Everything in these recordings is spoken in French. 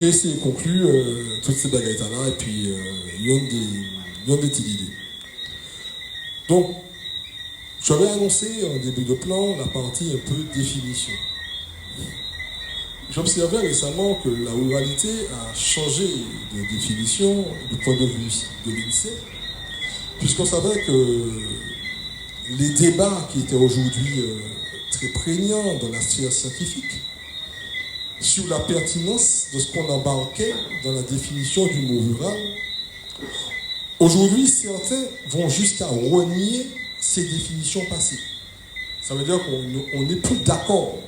Et c'est conclu toutes ces bagailles-là, et puis il y a des idées. Donc, j'avais annoncé en début de plan la partie un peu définition. J'observais récemment que la ruralité a changé de définition du point de vue de l'INSEE, puisqu'on savait que les débats qui étaient aujourd'hui très prégnants dans la sphère scientifique sur la pertinence de ce qu'on embarquait dans la définition du mot rural, aujourd'hui certains vont jusqu'à renier ces définitions passées. Ça veut dire qu'on n'est plus d'accord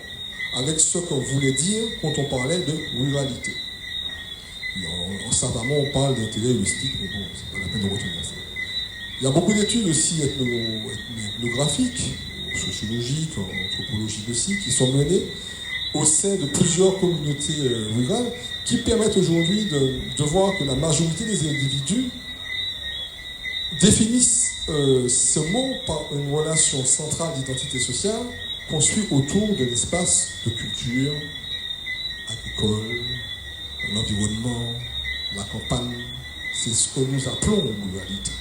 avec ce qu'on voulait dire quand on parlait de ruralité. Savamment, on parle d'intérêt heuristique, mais bon, c'est pas la peine de retenir ça. Il y a beaucoup d'études aussi ethnographiques, sociologiques, anthropologiques aussi, qui sont menées au sein de plusieurs communautés rurales qui permettent aujourd'hui de voir que la majorité des individus définissent ce mot par une relation centrale d'identité sociale construite autour de l'espace de culture, agricole, l'environnement, la campagne. C'est ce que nous appelons ruralité.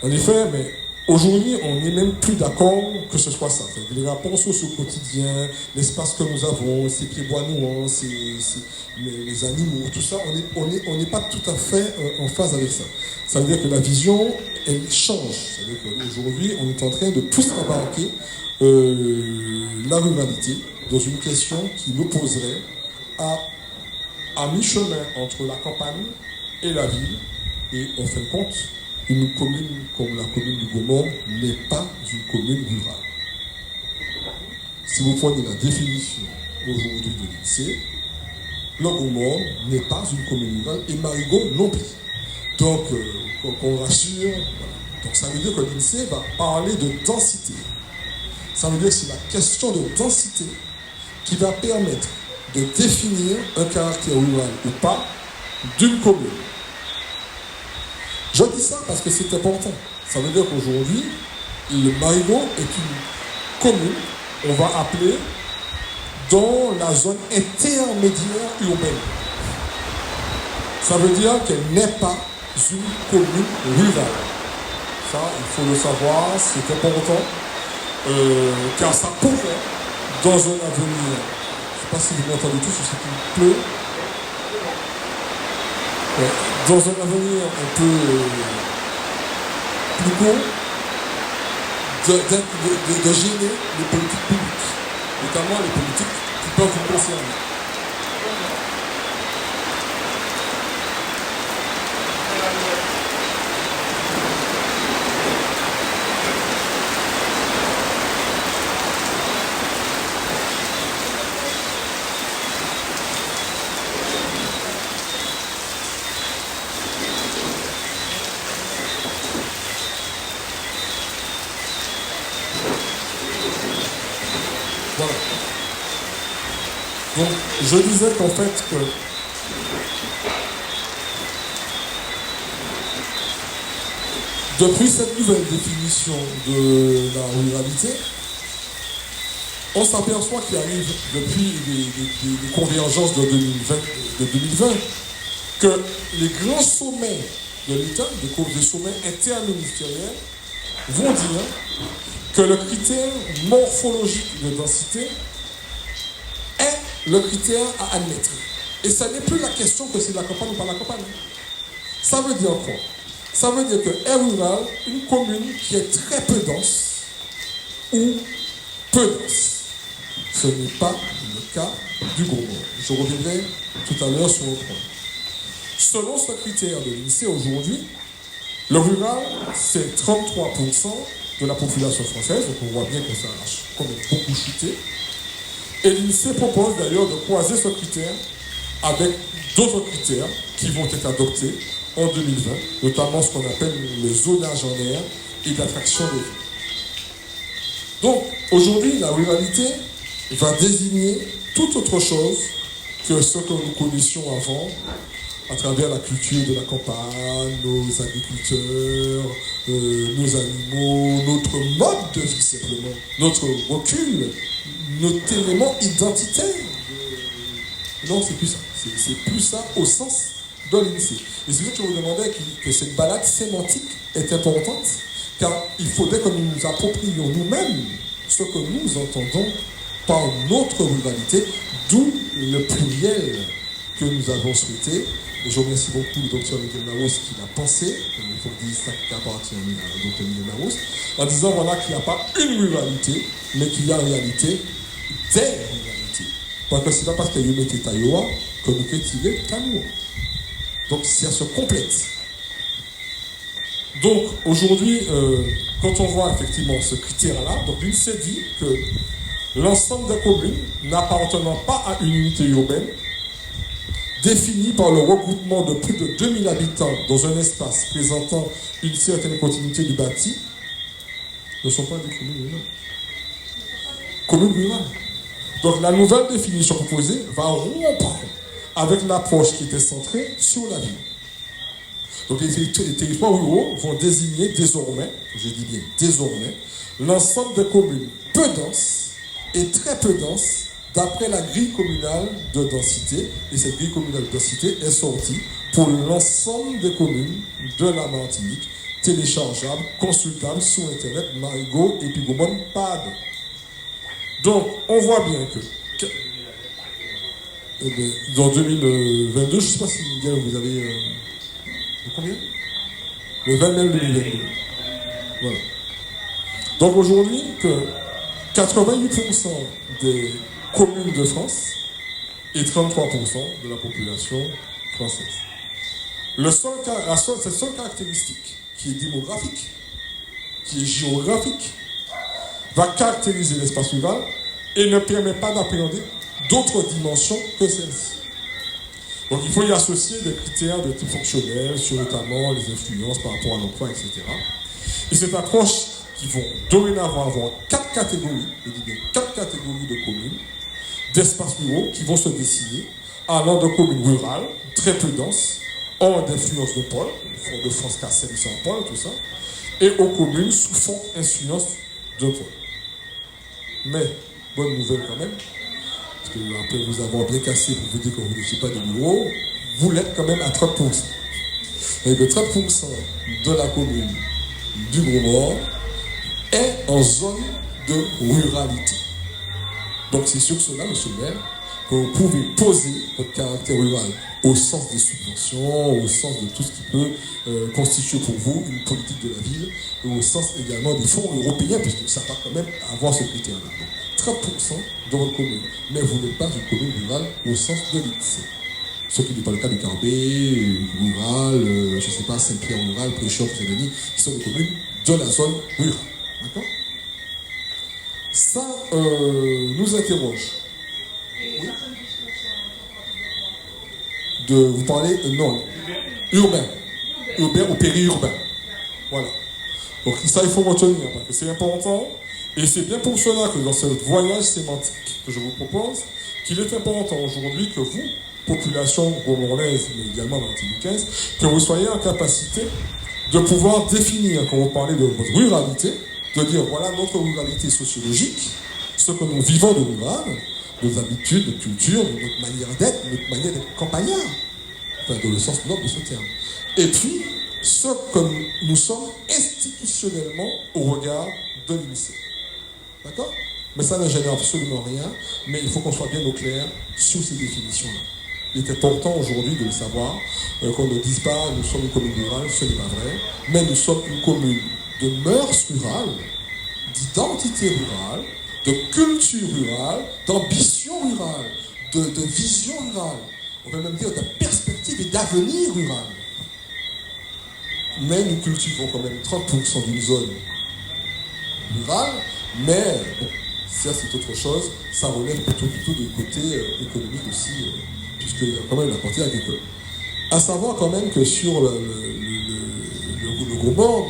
En effet, mais aujourd'hui, on n'est même plus d'accord que ce soit ça. Les rapports sociaux quotidiens, l'espace que nous avons, ces pieds bois nouants, les animaux, tout ça, on n'est pas tout à fait en phase avec ça. Ça veut dire que la vision, elle change. Ça veut dire qu'aujourd'hui, on est en train de plus embarquer la ruralité dans une question qui l'opposerait à mi-chemin entre la campagne et la ville. Et en fin de compte, une commune comme la commune du Gaumont n'est pas une commune rurale. Si vous prenez la définition aujourd'hui de l'INSEE, le Gaumont n'est pas une commune rurale et Marigot non plus. Donc, qu'on rassure, voilà. Donc ça veut dire que l'INSEE va parler de densité. Ça veut dire que c'est la question de densité qui va permettre de définir un caractère rural ou pas d'une commune. Je dis ça parce que c'est important. Ça veut dire qu'aujourd'hui, le Marigot est une commune, on va appeler, dans la zone intermédiaire urbaine. Ça veut dire qu'elle n'est pas une commune rurale. Ça, il faut le savoir, c'est important, car ça pourrait, dans un avenir, je ne sais pas si vous m'entendez tous, je sais qu'il pleut, dans un avenir un peu plus court, de gêner les politiques publiques, notamment les politiques qui peuvent vous concerner. Voilà. Donc, je disais qu'en fait, que depuis cette nouvelle définition de la ruralité, on s'aperçoit qu'il arrive, depuis les convergences de 2020, que les grands sommets de l'État, des sommets interministériels, vont dire que le critère morphologique de densité est le critère à admettre. Et ça n'est plus la question que c'est la campagne ou pas la campagne. Ça veut dire quoi? Ça veut dire que est rural, une commune qui est très peu dense ou peu dense. Ce n'est pas le cas du Gaumont. Je reviendrai tout à l'heure sur le point. Selon ce critère de l'INSEE aujourd'hui, le rural, c'est 33% de la population française, donc on voit bien que ça a quand même beaucoup chuté. Et l'INSEE propose d'ailleurs de croiser ce critère avec d'autres critères qui vont être adoptés en 2020, notamment ce qu'on appelle le zonage en air et l'attraction des villes. Donc aujourd'hui, la ruralité va désigner toute autre chose que ce que nous connaissions avant, à travers la culture de la campagne, nos agriculteurs, nos animaux, notre mode de vie simplement, notre recul, notre élément identitaire Non, c'est plus ça. C'est plus ça au sens de l'INSEE. Et c'est pour ça que je vous demandais que cette balade sémantique est importante, car il faudrait que nous nous approprions nous-mêmes ce que nous entendons par notre ruralité, d'où le pluriel que nous avons souhaité. Et je remercie beaucoup le docteur Miguel Larousse qui l'a pensé, il faut dire ça qui appartient au docteur Miguel Larousse, en disant voilà qu'il n'y a pas une ruralité, mais qu'il y a en réalité des ruralités. Parce que ce n'est pas parce qu'il y a eu Mete Tayoa que nous cultivons Kanoua. Donc ça se complète. Donc aujourd'hui, quand on voit effectivement ce critère-là, donc il s'est dit que l'ensemble des communes n'appartenant pas à une unité urbaine, définie par le regroupement de plus de 2000 habitants dans un espace présentant une certaine continuité du bâti, ne sont pas des communes rurales. Communes rurales. Donc la nouvelle définition proposée va rompre avec l'approche qui était centrée sur la ville. Donc les territoires ruraux vont désigner désormais, je dis bien désormais, l'ensemble des communes peu denses et très peu denses d'après la grille communale de densité. Et cette grille communale de densité est sortie pour l'ensemble des communes de la Martinique, téléchargeable, consultable sur Internet, Marigot et Pigomon PAD. Donc, on voit bien que dans 2022, je ne sais pas si Miguel, vous avez... combien? Le 20 mai 2022. Voilà. Donc aujourd'hui, que 88% des communes de France et 33% de la population française. Cette seule caractéristique qui est démographique, qui est géographique, va caractériser l'espace rural et ne permet pas d'appréhender d'autres dimensions que celle-ci. Donc il faut y associer des critères de type fonctionnel, sur notamment les influences par rapport à l'emploi, etc. Et cette approche qui vont dorénavant avoir 4 catégories, je dis bien 4 catégories de communes, d'espaces ruraux qui vont se dessiner, allant de communes rurales, très peu denses, hors d'influence de pôle, de France Cassel, Saint-Paul, tout ça, et aux communes sous fond influence de pôle. Mais, bonne nouvelle quand même, parce que après vous avoir bien cassé pour vous dire que vous ne pas de bureau, vous l'êtes quand même à 30%. Et que 30% de la commune du Gros-Mort est en zone de ruralité. Donc c'est sur cela, monsieur le maire, que vous pouvez poser votre caractère rural au sens des subventions, au sens de tout ce qui peut constituer pour vous une politique de la ville, et au sens également des fonds européens, puisque ça va quand même avoir ce critère-là. 30% de votre commune, mais vous n'êtes pas une commune rurale au sens de l'INSEE. Ce qui n'est pas le cas de Carbet, rural, je ne sais pas, Saint-Pierre rural, Préchop, Saint-Denis, qui sont des communes de la zone rurale. D'accord? Ça nous interroge. Oui. Vous parlez non, urbain ou périurbain. Voilà. Donc ça, il faut retenir, parce que c'est important. Et c'est bien pour cela que dans ce voyage sémantique que je vous propose, qu'il est important aujourd'hui que vous, population gomorraise, mais également martiniquaise, que vous soyez en capacité de pouvoir définir, quand vous parlez de votre ruralité, de dire voilà notre ruralité sociologique, ce que nous vivons de rural, nos habitudes, notre culture, notre manière d'être, notre manière d'être campagnard, enfin dans le sens noble de ce terme. Et puis, ce que nous sommes institutionnellement au regard de l'INSEE. D'accord? Mais ça ne gêne absolument rien, mais il faut qu'on soit bien au clair sur ces définitions-là. Il est important aujourd'hui de le savoir, qu'on ne dise pas nous sommes une commune rurale, ce n'est pas vrai, mais nous sommes une commune de mœurs rurales, d'identité rurale, de culture rurale, d'ambition rurale, de vision rurale, on peut même dire de perspective et d'avenir rural. Mais nous cultivons quand même 30% d'une zone rurale, mais bon, ça c'est autre chose, ça relève plutôt du côté économique aussi, puisqu'il y a quand même la partie agricole. À savoir quand même que sur le gros bord,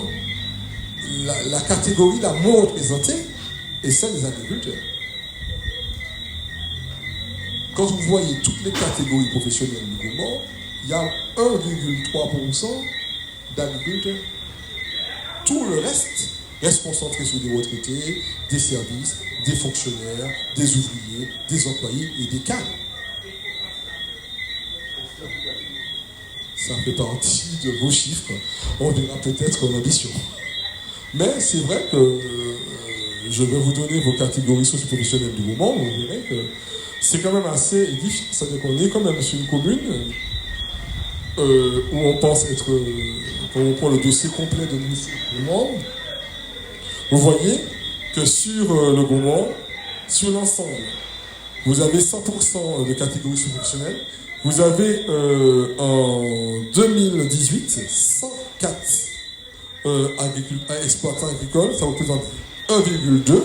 la catégorie la moins représentée est celle des agriculteurs. Quand vous voyez toutes les catégories professionnelles du gros bord, il y a 1,3% d'agriculteurs. Tout le reste concentré sur des retraités, des services, des fonctionnaires, des ouvriers, des employés et des cadres. ça fait partie de vos chiffres. On verra peut-être l'ambition. Mais c'est vrai que je vais vous donner vos catégories socio-professionnelles du moment. Vous verrez que c'est quand même assez difficile. C'est-à-dire qu'on est quand même sur une commune où on pense être, quand on prend le dossier complet de l'INSEE Gaumont, vous voyez que sur le Gaumont, sur l'ensemble, vous avez 100% de catégories socio-professionnelles. Vous avez en 2018 104 exploitants agricoles, ça représente 1,2.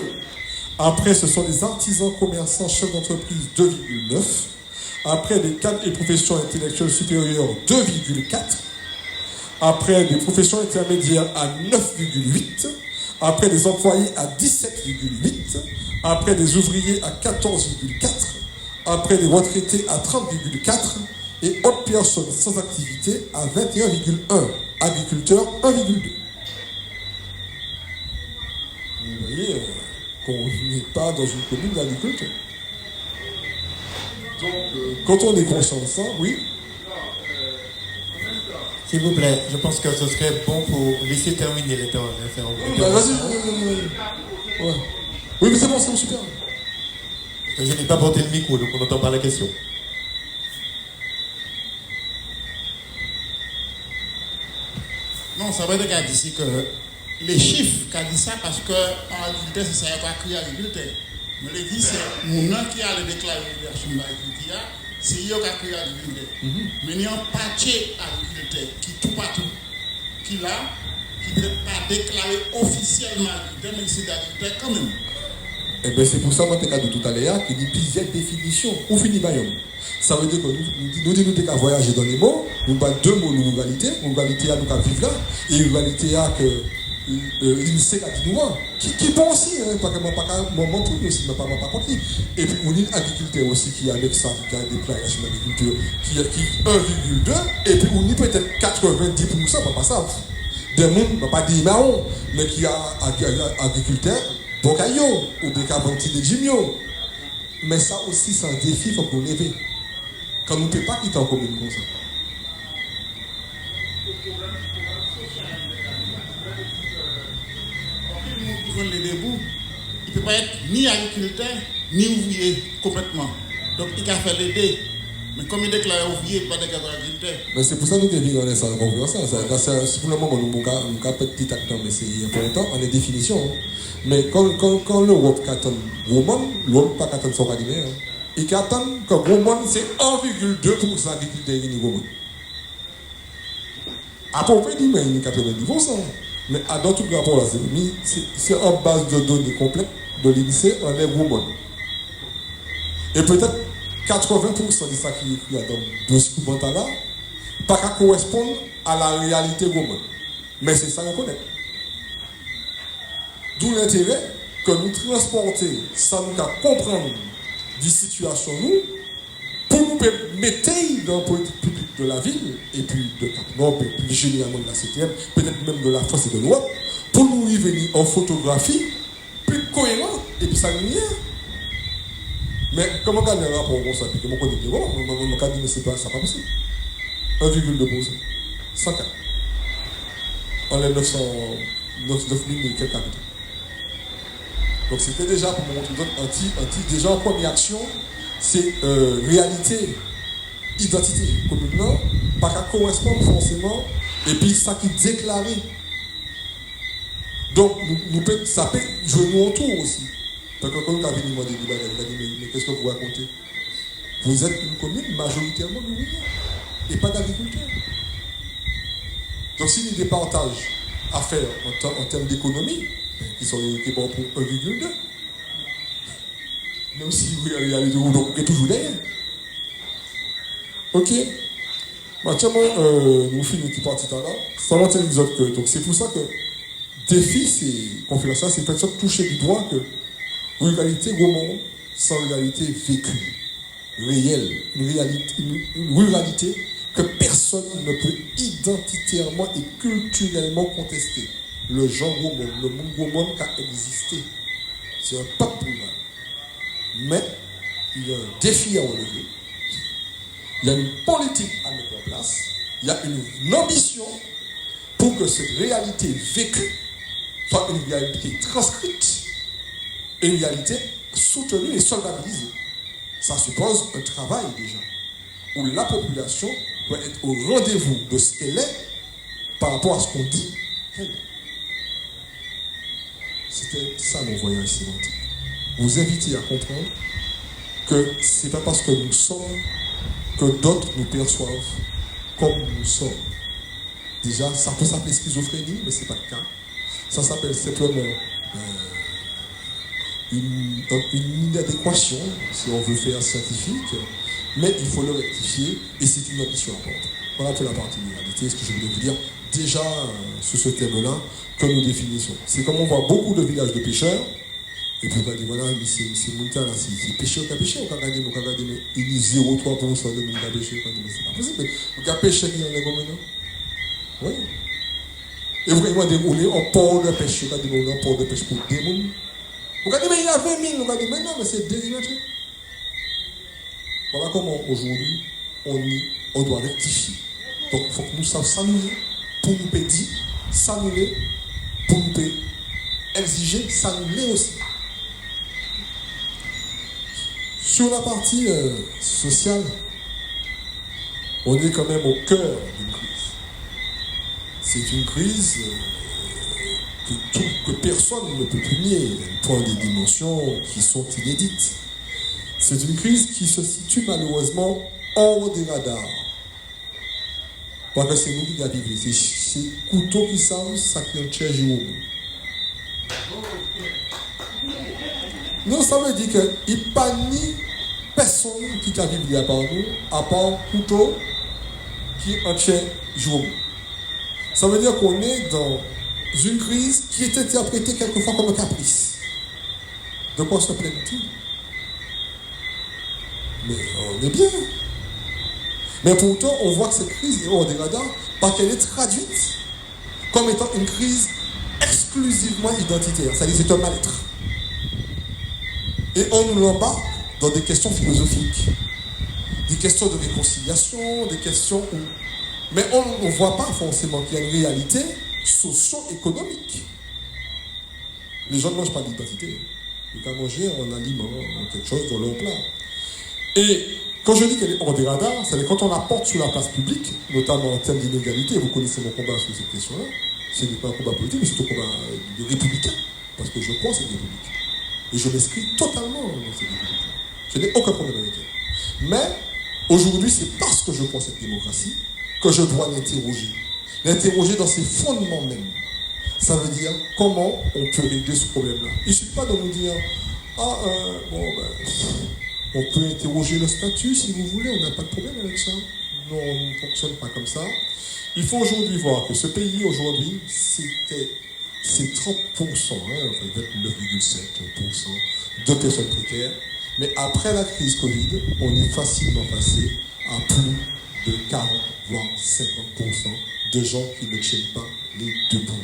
Après, ce sont des artisans, commerçants, chefs d'entreprise, 2,9. Après, des cadres et professions intellectuelles supérieures, 2,4. Après, des professions intermédiaires à 9,8. Après, des employés à 17,8. Après, des ouvriers à 14,4. Après, des retraités à 30,4. Et autres personnes sans activité à 21,1. Agriculteurs, 1,2. Vous voyez qu'on n'est pas dans une commune d'agriculteurs. Donc, quand on est conscient de ça, oui. S'il vous plaît, je pense que ce serait bon pour laisser terminer les temps. Vas-y. Ouais. Oui, mais c'est bon, c'est super. Je n'ai pas porté le micro, donc on n'entend pas la question. Non, ça veut dire qu'elle dit que les chiffres, qu'elle dit ça parce que en agriculteur, c'est ça, il n'y a pas crié agriculteur. Mais le dit, c'est mon nom qui a le déclaré l'agriculture, c'est eux qui a crié agriculteur. Mais il y a un paquet agriculteur qui tout partout, qui là, qui ne pas déclaré officiellement agriculteur, mais c'est agriculteur quand même. Eh bien, c'est pour ça, moi, je t'ai dit tout à l'heure, qu'il dit plusieurs définitions. Où finit Bayonne? Ça veut dire que nous disons qu'à voyager dans les mots, nous avons deux mots de ruralité. Ruralité à nous qu'à vivre là, et ruralité à que l'INSEE a dit nous. Qui bon aussi, hein, pas que moi, pas mon truc aussi, mais pas contre lui. Et puis, on a une agriculteur aussi qui est avec ça, qui a des déclaration d'agriculture, qui 1,2, et puis on a peut-être 90%, pas ça. Des gens, pas des marrons, mais qui a agriculteur. Bocayo, ou des cabantis de Jimio. Mais ça aussi, c'est un défi, il faut qu'on lève. Quand nous ne pouvons pas quitter en commune comme ça. Il ne peut pas être ni agriculteur, ni ouvrier complètement. Donc il a fait les deux. Mais comme il déclare ouvrier, il ne peut pas déclarer agriculteur. Mais c'est pour ça que nous devons regarder ça en confiance. C'est pour le moment, nous avons un petit acteur, mais c'est important, on est définition. Mais quand l'Europe attend Roman, l'Europe pas attend son cabinet. Il attend que Roman, c'est 1,2% d'agriculteur et Roman. Après, on peut dire, mais il y a 90%. Mais à dans tout le rapport, là, c'est en base de données complètes de l'INSEE, on est Roman. Et peut-être 80% de ça qui est écrit dans le document là, pas qu'à correspondre à la réalité romaine. Mais c'est ça qu'on connaît. D'où l'intérêt que nous transporter, ça nous a comprendre des situations nous, pour nous mettre dans la politique publique de la ville, et puis de Cap-Nord, et plus généralement de la CTM, peut-être même de la France et de l'Europe, pour nous y venir en photographie plus cohérente, et puis ça nous y est. Mais comment on a un rapport comme ça? Puis comment on dit que bon, on a dit mais c'est pas possible. 1,2%. 104. On est 9 000 et quelques habitants. Donc c'était déjà pour montrer déjà en première action, c'est réalité, identité commune, pas qu'à correspondre forcément, et puis ça qui est déclaré. Donc ça peut jouer nous autour aussi. Parce que quand nous avons dit, mais qu'est-ce que vous racontez? Vous êtes une commune majoritairement ouvrière et pas d'agriculteurs. Donc s'il y a des partages à faire en termes d'économie, qui sont équipés pour 1,2, même si vous regardez de vous, donc vous êtes toujours derrière. Ok? Tiens, nous finissons une petite partie là. Sans l'entendre les autres que. Donc c'est pour ça que défi, c'est conférence, c'est peut-être toucher du doigt que ruralité Gaumont, sans ruralité vécue, réelle, une ruralité que personne ne peut identitairement et culturellement contester. Le genre Gaumont, le monde Gaumont qui a existé, c'est un peuple rural. Mais il y a un défi à relever, il y a une politique à mettre en place, Il y a une ambition pour que cette réalité vécue soit une réalité transcrite, une réalité soutenue et solvabilisée. Ça suppose un travail déjà, où la population doit être au rendez-vous de ce qu'elle est par rapport à ce qu'on dit qu'elle est. C'était ça mon voyage sémantique. Vous inviter à comprendre que ce n'est pas parce que nous sommes que d'autres nous perçoivent comme nous sommes. Déjà, ça peut s'appeler schizophrénie, mais ce n'est pas le cas. Ça s'appelle simplement une inadéquation, si on veut faire scientifique, mais il faut le rectifier et c'est une ambition importante. Voilà pour la partie de réalité, ce que je voulais vous dire déjà sur ce thème-là que nous définissons. C'est comme on voit beaucoup de villages de pêcheurs, et puis on va dire voilà, c'est montagne, c'est pêcheur qui a pêché, on va regarder, mais il y a 0,3% de monde qui a pêché, c'est pas possible, mais vous avez pêché qui en est combien maintenant? Oui. Et vous regardez, on est en port de pêche, vous regardez, on est en port de pêche pour des mondes. Vous regardez, mais il y a 20 000, vous regardez, mais non, mais c'est dérivatif. Voilà comment aujourd'hui, on doit rectifier. Donc il faut que nous sachions s'annuler pour nous dire, s'annuler pour nous exiger, s'annuler aussi. Sur la partie sociale, on est quand même au cœur d'une crise. C'est une crise que personne ne peut nier. Elle prend des dimensions qui sont inédites. C'est une crise qui se situe malheureusement hors des radars. Parce que c'est nous qui la vivons. C'est couteau qui savent, ça qui en tient Jérôme. Non, ça veut dire qu'il n'y a pas ni personne qui a vécu à part nous, à part couteau qui en tient Jérôme. Ça veut dire qu'on est dans une crise qui est interprétée quelquefois comme un caprice. De quoi se plaint-il? Mais on est bien. Mais pourtant, on voit que cette crise est hors des radars parce qu'elle est traduite comme étant une crise exclusivement identitaire. C'est-à-dire que c'est un mal-être. Et on nous l'embarque dans des questions philosophiques, des questions de réconciliation, des questions où... Mais on ne voit pas forcément qu'il y a une réalité socio-économique. Les gens ne mangent pas d'identité. Ils peuvent manger un aliment, quelque chose dans leur plat. Et quand je dis qu'elle est hors des radars, c'est quand on la porte sur la place publique, notamment en termes d'inégalité, vous connaissez mon combat sur cette question-là, ce n'est pas un combat politique, mais c'est un combat de républicain, parce que je crois en cette république. Et je m'inscris totalement dans cette république. Je n'ai aucun problème avec elle. Mais aujourd'hui, c'est parce que je crois en cette démocratie que je dois l'interroger. L'interroger dans ses fondements même. Ça veut dire comment on peut régler ce problème-là. Il ne suffit pas de nous dire on peut interroger le statut si vous voulez, on n'a pas de problème avec ça. Non, on ne fonctionne pas comme ça. Il faut aujourd'hui voir que ce pays, aujourd'hui, c'est 30%, 29,7% de personnes précaires. Mais après la crise Covid, on est facilement passé à plus de 40, voire 50% de gens qui ne tiennent pas les deux bouts.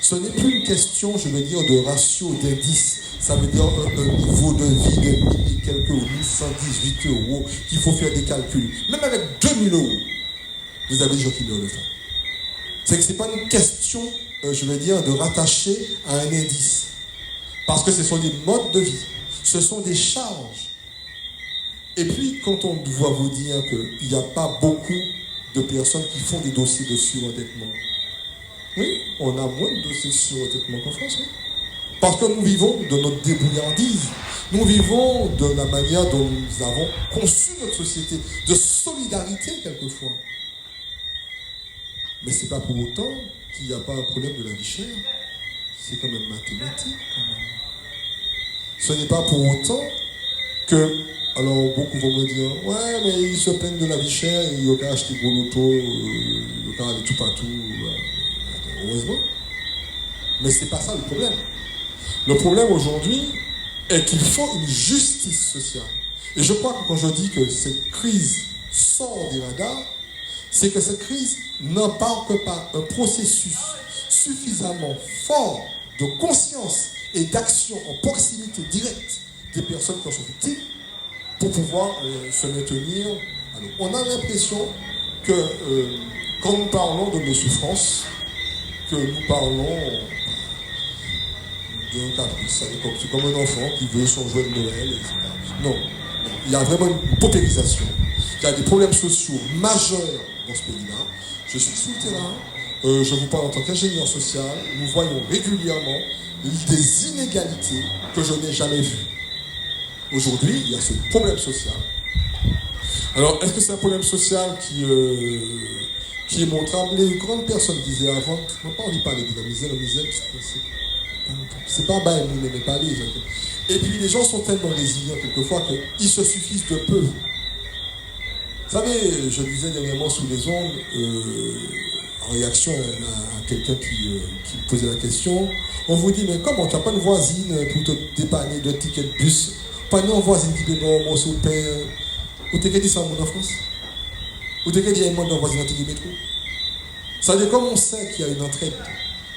Ce n'est plus une question, je veux dire, de ratio, d'indice. Ça veut dire un niveau de vie de 1000 et quelques 1118 euros qu'il faut faire des calculs. Même avec 2000 euros, vous avez des gens qui meurent de faim. C'est que ce n'est pas une question, je veux dire, de rattacher à un indice. Parce que ce sont des modes de vie. Ce sont des charges. Et puis, quand on doit vous dire qu'il n'y a pas beaucoup de personnes qui font des dossiers de surendettement, oui, on a moins de dossiers de surendettement qu'en France. Oui. Parce que nous vivons de notre débrouillardise. Nous vivons de la manière dont nous avons conçu notre société, de solidarité quelquefois. Mais ce n'est pas pour autant qu'il n'y a pas un problème de la vie chère. C'est quand même mathématique. Quand même. Ce n'est pas pour autant que... Alors beaucoup vont me dire, ouais, mais ils se plaignent de la vie chère, ils ont qu'à acheter gros loto, ils ont qu'à aller tout partout. Heureusement. Mais ce n'est pas ça le problème. Le problème aujourd'hui est qu'il faut une justice sociale. Et je crois que quand je dis que cette crise sort des radars, c'est que cette crise n'embarque pas un processus suffisamment fort de conscience et d'action en proximité directe des personnes qui en sont victimes pour pouvoir se maintenir. Alors, on a l'impression que quand nous parlons de nos souffrances, que nous parlons d'un caprice. C'est comme un enfant qui veut son jouet de Noël, etc. Non. Il y a vraiment une paupérisation. Il y a des problèmes sociaux majeurs dans ce pays-là. Je suis sur le terrain. Je vous parle en tant qu'ingénieur social. Nous voyons régulièrement des inégalités que je n'ai jamais vues. Aujourd'hui, il y a ce problème social. Alors, est-ce que c'est un problème social qui est montrable? Les grandes personnes disaient avant, on n'a pas envie de parler de la misère, c'est pas bas, vous n'aimez pas les gens. Et puis les gens sont tellement résilients quelquefois qu'ils se suffisent de peu. Vous savez, je disais dernièrement sous les ondes, en réaction à quelqu'un qui me posait la question, on vous dit, mais comment tu n'as pas une voisine pour te dépanner d'un ticket de bus? Pas une voisine qui te donne un morceau de pain? Ou t'es qu'à dire ça en France? Ou t'es qu'à dire un monde dans le voisin qui métro? Ça veut dire, comme on sait qu'il y a une entraide,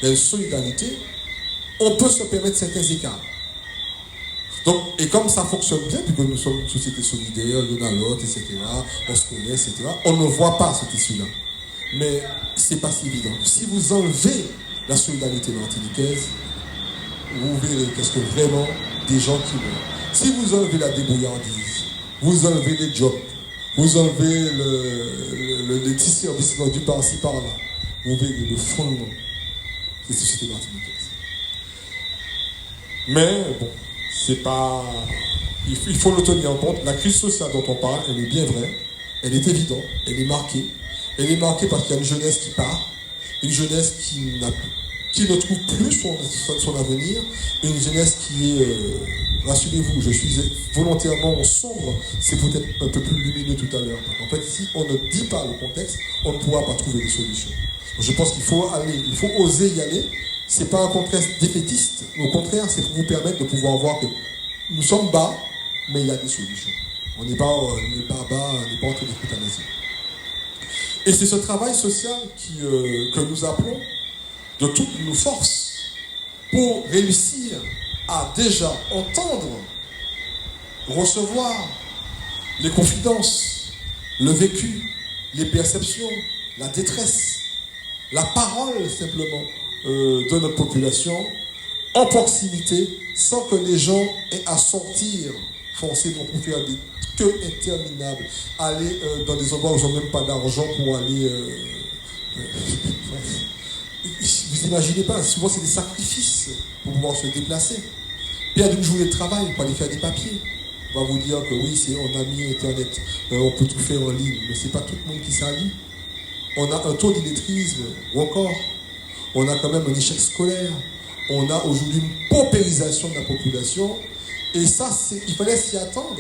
il y a une solidarité, on peut se permettre certains écarts. Donc, et comme ça fonctionne bien, puisque nous sommes une société solidaire, l'un à l'autre, etc., on se connaît, etc., on ne voit pas ce tissu-là. Mais c'est pas si évident. Si vous enlevez la solidarité martiniquaise, vous verrez qu'est-ce que vraiment des gens qui meurent. Si vous enlevez la débrouillardise, vous enlevez les jobs, vous enlevez les petits services rendus par-ci par-là, vous verrez le fondement des sociétés martiniquaises. Mais bon, c'est pas. Il faut le tenir en compte. La crise sociale dont on parle, elle est bien vraie, elle est évidente, elle est marquée. Elle est marquée parce qu'il y a une jeunesse qui part, une jeunesse qui ne trouve plus son avenir, une jeunesse qui est, rassurez-vous, je suis volontairement sombre, c'est peut-être un peu plus lumineux tout à l'heure. En fait, si on ne dit pas le contexte, on ne pourra pas trouver des solutions. Donc, je pense qu'il faut aller, il faut oser y aller. C'est pas un contexte défaitiste, au contraire, c'est pour vous permettre de pouvoir voir que nous sommes bas, mais il y a des solutions. On n'est pas bas, on n'est pas en train d'écouter un asile. Et c'est ce travail social que nous appelons de toutes nos forces pour réussir à déjà entendre, recevoir les confidences, le vécu, les perceptions, la détresse, la parole simplement de notre population en proximité sans que les gens aient à sortir forcément pour faire des queues interminables, aller dans des endroits où ils n'ont même pas d'argent pour aller... vous imaginez pas, souvent c'est des sacrifices pour pouvoir se déplacer. Perdre une journée de travail pour aller faire des papiers. On va vous dire que oui, on a mis Internet, on peut tout faire en ligne, mais c'est pas tout le monde qui s'allie. On a un taux d'illettrisme record. On a quand même un échec scolaire. On a aujourd'hui une paupérisation de la population. Et ça, il fallait s'y attendre.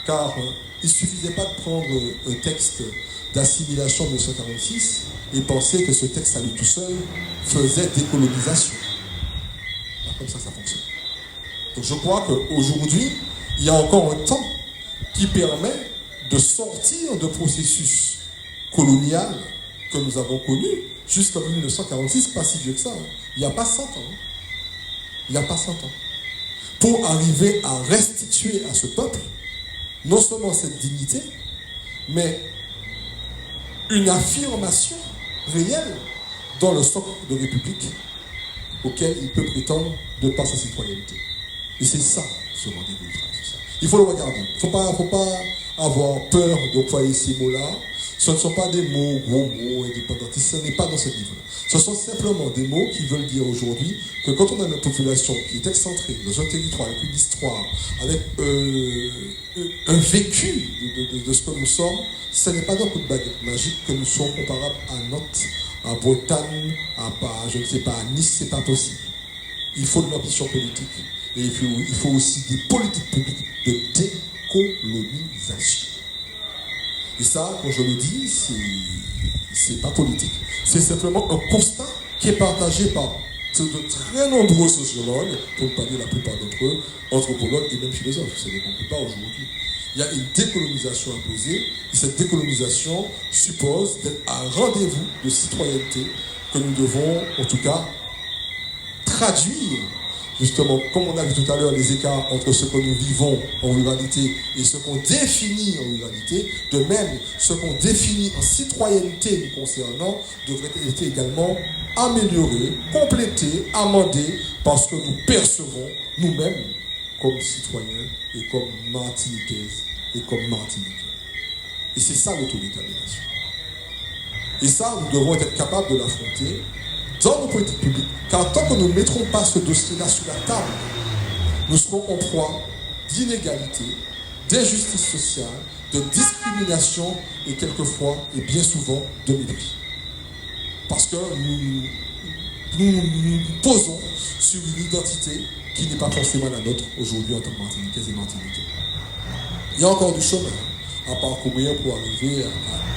Car il ne suffisait pas de prendre un texte d'assimilation de 1946 et penser que ce texte à lui tout seul faisait décolonisation. Alors, comme ça fonctionne. Donc je crois qu'aujourd'hui, il y a encore un temps qui permet de sortir de processus colonial que nous avons connu jusqu'en 1946, pas si vieux que ça. Il n'y a pas 100 ans. Il n'y a pas 100 ans. Pour arriver à restituer à ce peuple non seulement cette dignité, mais une affirmation réelle dans le socle de république auquel il peut prétendre de par sa citoyenneté. Et c'est ça, ce rendez-vous du travail social. Il faut le regarder. Il ne faut pas avoir peur d'employer ces mots-là. Ce ne sont pas des mots, gros mots, indépendantistes. Ce n'est pas dans ce niveau-là. Ce sont simplement des mots qui veulent dire aujourd'hui que quand on a une population qui est excentrée dans un territoire avec une histoire, avec un vécu de ce que nous sommes, ce n'est pas d'un coup de baguette magique que nous sommes comparables à Nantes, à Bretagne, je ne sais pas, à Nice, c'est pas possible. Il faut de l'ambition politique et il faut aussi des politiques publiques de décolonisation. Et ça, quand je le dis, c'est pas politique. C'est simplement un constat qui est partagé par de très nombreux sociologues, pour ne pas dire la plupart d'entre eux, anthropologues et même philosophes. C'est des plupart aujourd'hui. Il y a une décolonisation imposée, et cette décolonisation suppose d'être un rendez-vous de citoyenneté que nous devons, en tout cas, traduire justement, comme on a vu tout à l'heure, les écarts entre ce que nous vivons en ruralité et ce qu'on définit en ruralité, de même, ce qu'on définit en citoyenneté nous concernant devrait être également amélioré, complété, amendé, parce que nous percevons nous-mêmes comme citoyens et comme martiniquaises et comme martiniquais. Et c'est ça l'autodétermination. Et ça, nous devons être capables de l'affronter dans nos politiques publiques. Car tant que nous ne mettrons pas ce dossier-là sur la table, nous serons en proie d'inégalités, d'injustice sociale, de discrimination et quelquefois, et bien souvent, de mépris. Parce que nous posons sur une identité qui n'est pas forcément la nôtre aujourd'hui en tant que Martiniquais et Martiniquais. Il y a encore du chemin à parcourir pour arriver à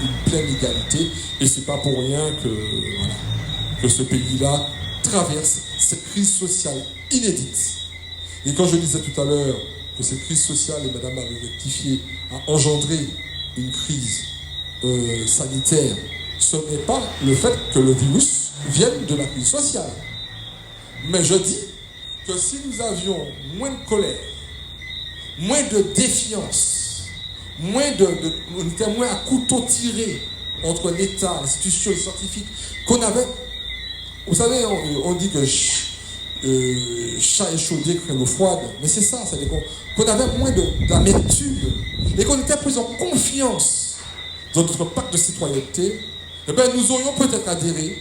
une pleine égalité, et c'est pas pour rien que ce pays-là traverse cette crise sociale inédite. Et quand je disais tout à l'heure que cette crise sociale, et Madame a rectifié, a engendré une crise sanitaire, ce n'est pas le fait que le virus vienne de la crise sociale. Mais je dis que si nous avions moins de colère, moins de défiance, on était moins à couteau tiré entre l'État, l'institution, les scientifiques, qu'on avait. Vous savez, on dit que chat échaudé crème eau froide, mais c'est ça, c'est qu'on avait moins d'amertume et qu'on était plus en confiance dans notre pacte de citoyenneté, eh bien, nous aurions peut-être adhéré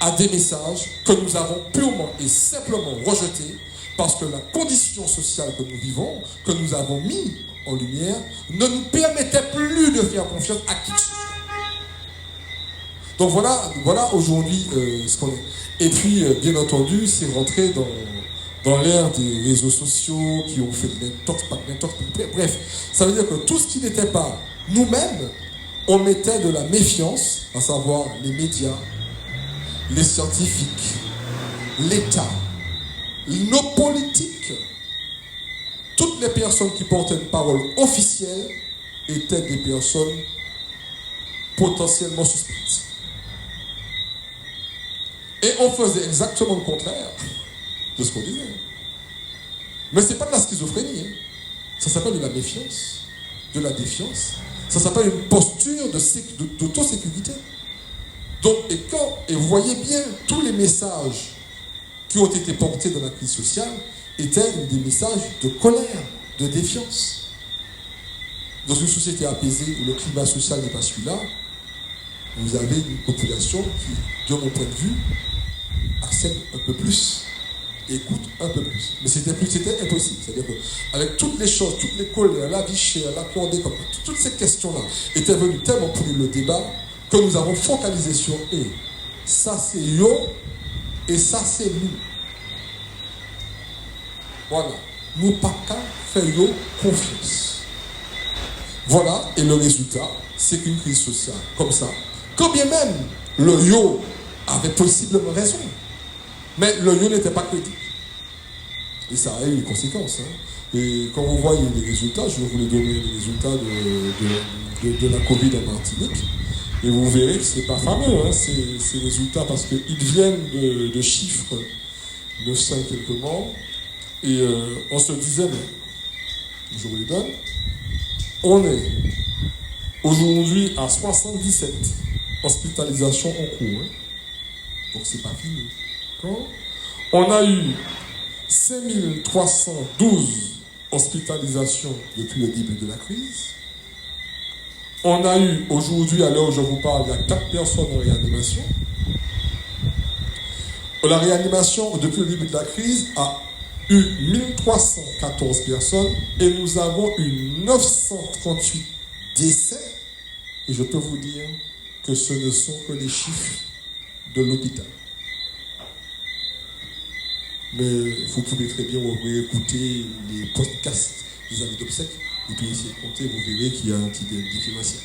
à des messages que nous avons purement et simplement rejetés parce que la condition sociale que nous vivons, que nous avons mis en lumière, ne nous permettait plus de faire confiance à qui que ce soit. Donc voilà aujourd'hui ce qu'on est. Et puis, bien entendu, c'est rentré dans l'ère des réseaux sociaux qui ont fait de l'intox, pas de l'intox, bref. Ça veut dire que tout ce qui n'était pas nous-mêmes, on mettait de la méfiance, à savoir les médias, les scientifiques, l'État, nos politiques. Toutes les personnes qui portaient une parole officielle étaient des personnes potentiellement suspectes. Et on faisait exactement le contraire de ce qu'on disait. Mais ce n'est pas de la schizophrénie. Hein. Ça s'appelle de la méfiance, de la défiance. Ça s'appelle une posture d'autosécurité. Donc, et vous voyez bien, tous les messages qui ont été portés dans la crise sociale étaient des messages de colère, de défiance. Dans une société apaisée où le climat social n'est pas celui-là, vous avez une population qui, de mon point de vue, accepte un peu plus, écoute un peu plus. Mais c'était impossible. C'est-à-dire qu'avec toutes les choses, toutes les colères, la vie chère, l'accordé, toutes ces questions-là étaient venues tellement pourrir le débat que nous avons focalisé sur eux. Ça c'est yo et ça c'est nous. Voilà. Nous pas qu'à faire yo confiance. Voilà. Et le résultat, c'est qu'une crise sociale comme ça, quand bien même le yo avait possiblement raison, mais le yo n'était pas critique. Et ça a eu des conséquences. Hein. Et quand vous voyez les résultats, je vais vous les donner les résultats de la Covid en Martinique. Et vous verrez que ce n'est pas fameux, hein, ces résultats, parce qu'ils viennent de chiffres 900 et quelques morts. Et on se disait, mais je vous les donne, on est aujourd'hui à 77 hospitalisations en cours. Hein. Donc c'est pas fini. D'accord ? On a eu 5312 hospitalisations depuis le début de la crise. On a eu aujourd'hui, à l'heure où je vous parle, il y a 4 personnes en réanimation. La réanimation, depuis le début de la crise, a eu 1314 personnes et nous avons eu 938 décès. Et je peux vous dire que ce ne sont que les chiffres de l'hôpital. Mais vous pouvez très bien écouter les podcasts des amis d'obsèques et puis essayer de compter, vous verrez qu'il y a un petit différentiel.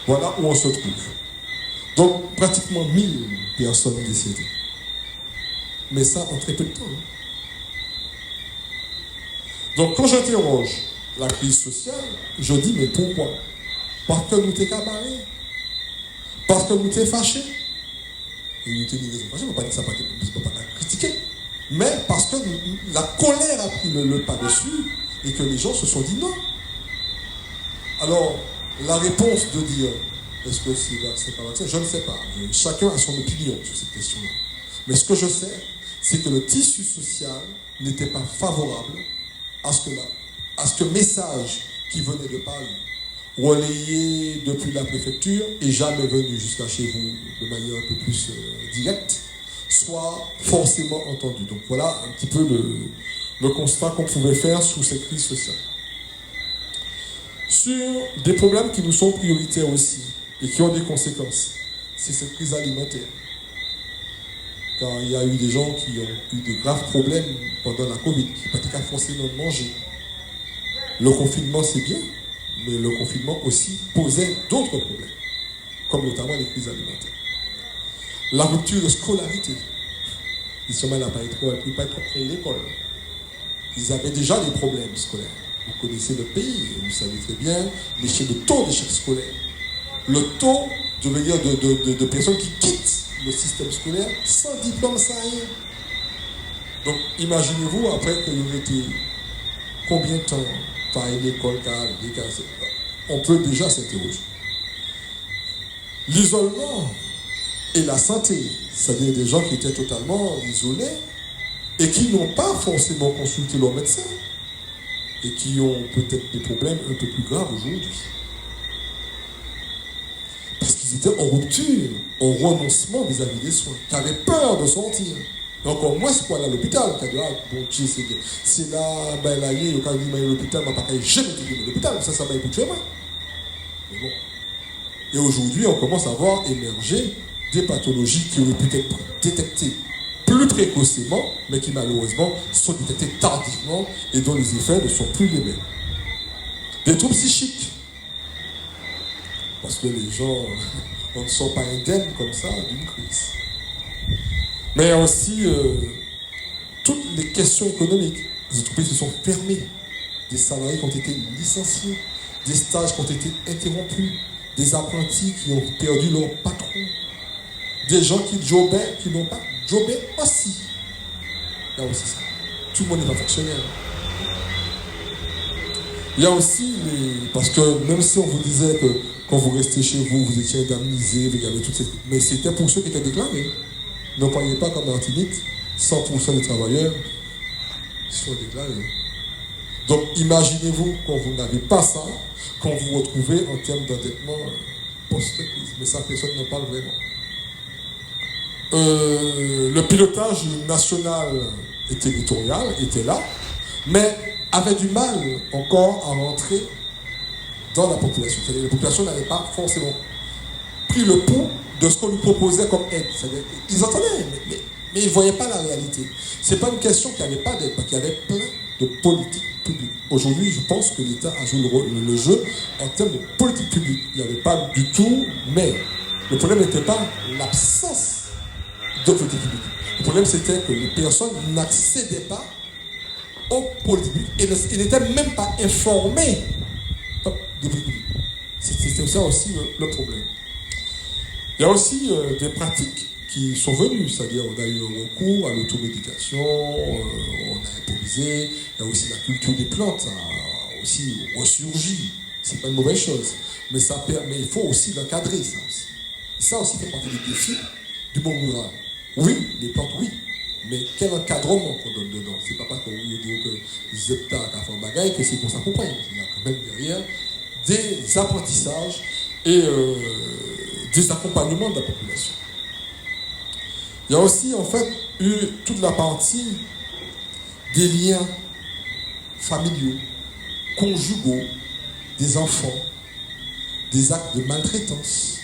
Voilà où on se trouve. Donc, pratiquement 1000 personnes décédées. Mais ça en très peu de temps. Hein. Donc, quand j'interroge la crise sociale, je dis, mais pourquoi ? Parce que nous t'es cabaré. Parce que nous t'es fâché. Et nous t'es dit raison fâché, on ne peut pas dire ça, on ne peut pas critiquer. mais parce que la colère a pris le pas dessus et que les gens se sont dit non. Alors, la réponse de dire est-ce que c'est pas vaccin, je ne sais pas. Chacun a son opinion sur cette question-là. Mais ce que je sais, c'est que le tissu social n'était pas favorable à ce que le message qui venait de Paris, relayé depuis la préfecture et jamais venu jusqu'à chez vous de manière un peu plus directe, soit forcément entendu. Donc voilà un petit peu le constat qu'on pouvait faire sous cette crise sociale. Sur des problèmes qui nous sont prioritaires aussi et qui ont des conséquences, c'est cette crise alimentaire. Car il y a eu des gens qui ont eu de graves problèmes pendant la Covid, qui n'ont pas forcément manger. Le confinement, c'est bien, mais le confinement aussi posait d'autres problèmes, comme notamment les crises alimentaires. La rupture de scolarité. Ils sont mal à pas être à l'école. Ils avaient déjà des problèmes scolaires. Vous connaissez le pays, vous savez très bien le taux d'échec scolaire. Le taux de personnes qui quittent le système scolaire sans diplôme, ça rien. Donc imaginez-vous après qu'il y aurait été combien de temps par l'école, on peut déjà s'interroger. L'isolement et la santé, c'est-à-dire des gens qui étaient totalement isolés et qui n'ont pas forcément consulté leur médecin et qui ont peut-être des problèmes un peu plus graves aujourd'hui. Parce qu'ils étaient en rupture, en renoncement vis-à-vis des soins, qui avaient peur de sortir. Et encore moins c'est pour aller à l'hôpital, qui a dit, ah, bon Dieu, c'est là, ben là, il y a quand il à l'hôpital, ma pas jamais été à l'hôpital, ça va écouter moi. Mais bon. Et aujourd'hui, on commence à voir émerger des pathologies qui auraient pu être détectées plus précocement, mais qui malheureusement sont détectées tardivement et dont les effets ne sont plus les mêmes. Des troubles psychiques. Parce que les gens ne sont pas indemnes comme ça d'une crise. Mais aussi toutes les questions économiques. Les entreprises se sont fermées. Des salariés qui ont été licenciés. Des stages qui ont été interrompus. Des apprentis qui ont perdu leur patron. Des gens qui jobaient, qui n'ont pas jobé aussi. Il y a aussi ça. Tout le monde n'est pas fonctionnel. Il y a aussi parce que même si on vous disait que quand vous restez chez vous, vous étiez indemnisé, vous avez toutes ces... Mais c'était pour ceux qui étaient déclarés. Ne croyez pas qu'en Martinique, 100% des travailleurs sont déclarés. Donc imaginez-vous quand vous n'avez pas ça, quand vous vous retrouvez en termes d'endettement post-crise. Mais ça, personne n'en parle vraiment. Le pilotage national et territorial était là, mais avait du mal encore à rentrer dans la population. C'est-à-dire que la population n'avait pas forcément pris le pouls de ce qu'on lui proposait comme aide. C'est-à-dire qu'ils entendaient, mais ils ne voyaient pas la réalité. Ce n'est pas une question qu'il n'y avait pas d'aide, parce qu'il y avait plein de politiques publiques. Aujourd'hui, je pense que l'État a joué le jeu en termes de politique publique. Il n'y avait pas du tout, mais le problème n'était pas l'absence de politique publique. Le problème, c'était que les personnes n'accédaient pas aux politiques publiques et n'étaient même pas informées des politiques publiques. C'était ça aussi le problème. Il y a aussi des pratiques qui sont venues, c'est-à-dire on a eu un recours à l'automédication, on a improvisé, il y a aussi la culture des plantes, ça a aussi ressurgi. C'est pas une mauvaise chose, mais il faut aussi l'encadrer, ça aussi. Et ça aussi fait partie des défis du monde rural. Oui, les plantes, oui, mais quel encadrement qu'on donne dedans? C'est pas parce qu'on veut dire que Zepta a fait un bagage que c'est pour ça qu'on prend. Il y a quand même derrière des apprentissages et des accompagnements de la population. Il y a aussi en fait eu toute la partie des liens familiaux, conjugaux, des enfants, des actes de maltraitance,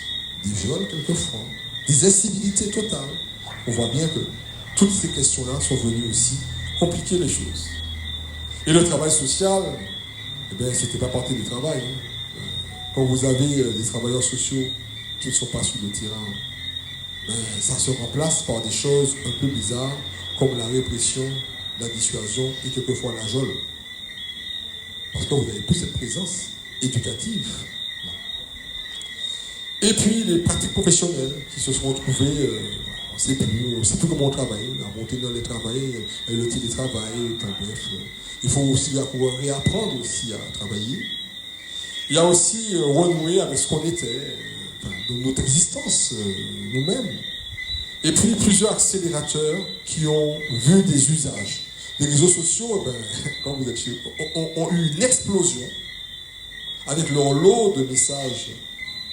des viols quelquefois, des incivilités totales. On voit bien que toutes ces questions-là sont venues aussi compliquer les choses. Et le travail social, c'était pas partie du travail. Quand vous avez des travailleurs sociaux qui ne sont pas sur le terrain, ça se remplace par des choses un peu bizarres, comme la répression, la dissuasion et quelquefois la geôle. Parce que vous n'avez plus cette présence éducative. Et puis les pratiques professionnelles qui se sont retrouvées en c'est plus comment on travaille, la montée dans le travail, le télétravail, enfin, bref. Il faut aussi réapprendre aussi à travailler. Il y a aussi renouer avec ce qu'on était, de notre existence, nous-mêmes. Et puis plusieurs accélérateurs qui ont vu des usages. Les réseaux sociaux, quand vous êtes chez ont eu une explosion avec leur lot de messages,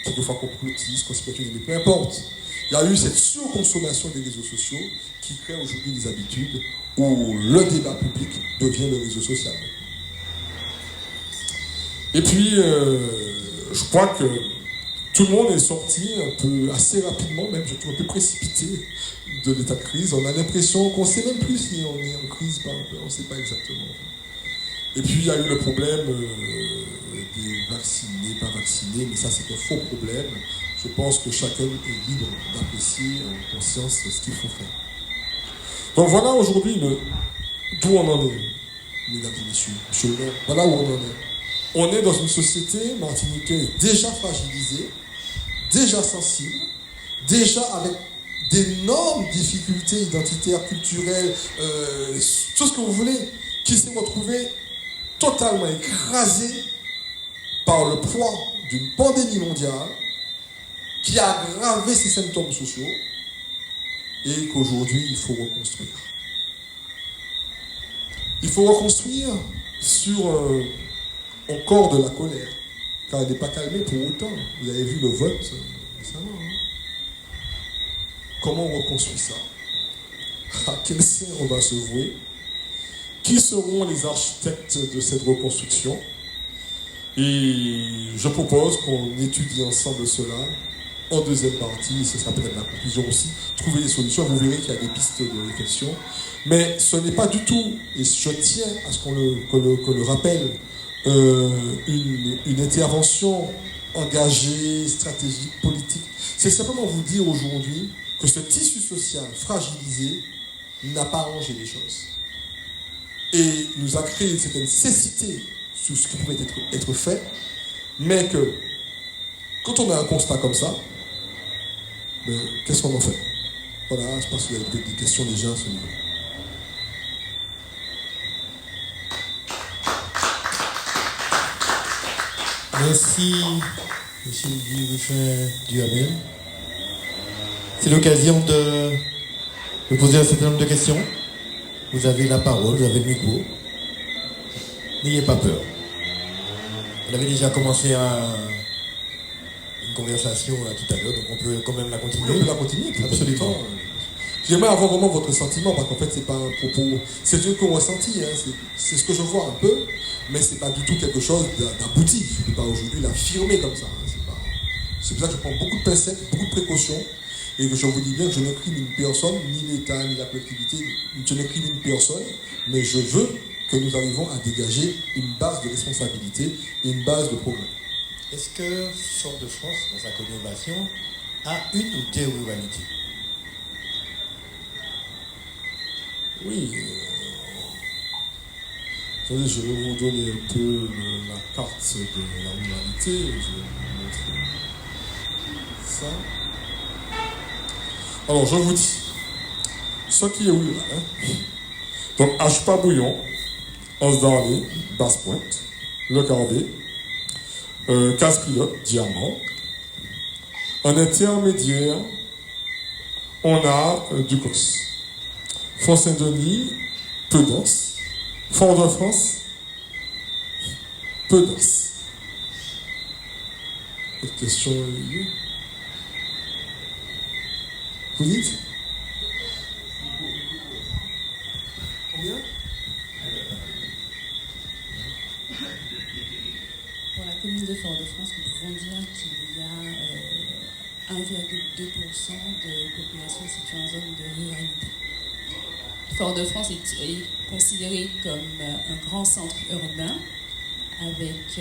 quelquefois complotistes, conspirationnels, mais peu importe. Il y a eu cette surconsommation des réseaux sociaux qui crée aujourd'hui des habitudes où le débat public devient le réseau social. Et puis, je crois que tout le monde est sorti un peu assez rapidement, même je trouve un peu précipité de l'état de crise. On a l'impression qu'on ne sait même plus si on est en crise, on ne sait pas exactement. Et puis il y a eu le problème des vaccinés, pas vaccinés, mais ça c'est un faux problème. Je pense que chacun est libre d'apprécier en conscience ce qu'il faut faire. Donc voilà aujourd'hui d'où on en est, mesdames et messieurs. Voilà où on en est. On est dans une société martiniquaise déjà fragilisée, déjà sensible, déjà avec d'énormes difficultés identitaires, culturelles, tout ce que vous voulez, qui s'est retrouvé totalement écrasé par le poids d'une pandémie mondiale qui a aggravé ses symptômes sociaux et qu'aujourd'hui il faut reconstruire. Il faut reconstruire sur encore de la colère, car elle n'est pas calmée pour autant. Vous avez vu le vote récemment. Comment on reconstruit ça? À quel sein on va se vouer? Qui seront les architectes de cette reconstruction? Et je propose qu'on étudie ensemble cela. En deuxième partie, ce sera peut-être la conclusion aussi, trouver des solutions. Vous verrez qu'il y a des pistes de réflexion. Mais ce n'est pas du tout, et je tiens à ce qu'on le rappelle, une intervention engagée, stratégique, politique. C'est simplement vous dire aujourd'hui que ce tissu social fragilisé n'a pas arrangé les choses. Et nous a créé une certaine cécité sur ce qui pouvait être fait, mais que quand on a un constat comme ça, qu'est-ce qu'on en fait? Voilà, je pense qu'il y a peut-être des questions déjà à ce niveau. Merci, M. Guy Ruffin-Duhamel. C'est l'occasion de poser un certain nombre de questions. Vous avez la parole, vous avez le micro. N'ayez pas peur. On avait déjà commencé une conversation tout à l'heure, donc on peut quand même la continuer. Oui, on peut la continuer, absolument. J'aimerais avoir vraiment votre sentiment, parce qu'en fait, c'est pas un propos, c'est juste qu'on ressentit, c'est ce que je vois un peu, mais c'est pas du tout quelque chose d'abouti. Je ne peux pas aujourd'hui l'affirmer comme ça. C'est pour ça que je prends beaucoup de pincettes, beaucoup de précautions, et que je vous dis bien que je n'incrimine personne, ni l'État, ni la collectivité, je n'incrimine personne, mais je veux que nous arrivons à dégager une base de responsabilité et une base de progrès. Est-ce que Fort-de-France, dans sa colonisation, a une ou des ruralités? Oui. Attendez, je vais vous donner un peu la carte de la ruralité. Je vais vous montrer ça. Alors, je vous dis, ce qui est rural, donc H-Pas-Bouillon, Osdarlé, Basse-Pointe, Le Carbet, Casse-Pilote, Diamant. En intermédiaire, on a Ducos. Fort-Saint-Denis, peu dense. Fort-de-France, peu dense. Autre question? Vous dites? Combien? Pour la commune de Fort-de-France, nous pouvons dire qu'il y a 1,2% de population située en zone de ruralité. Fort-de-France est considéré comme un grand centre urbain avec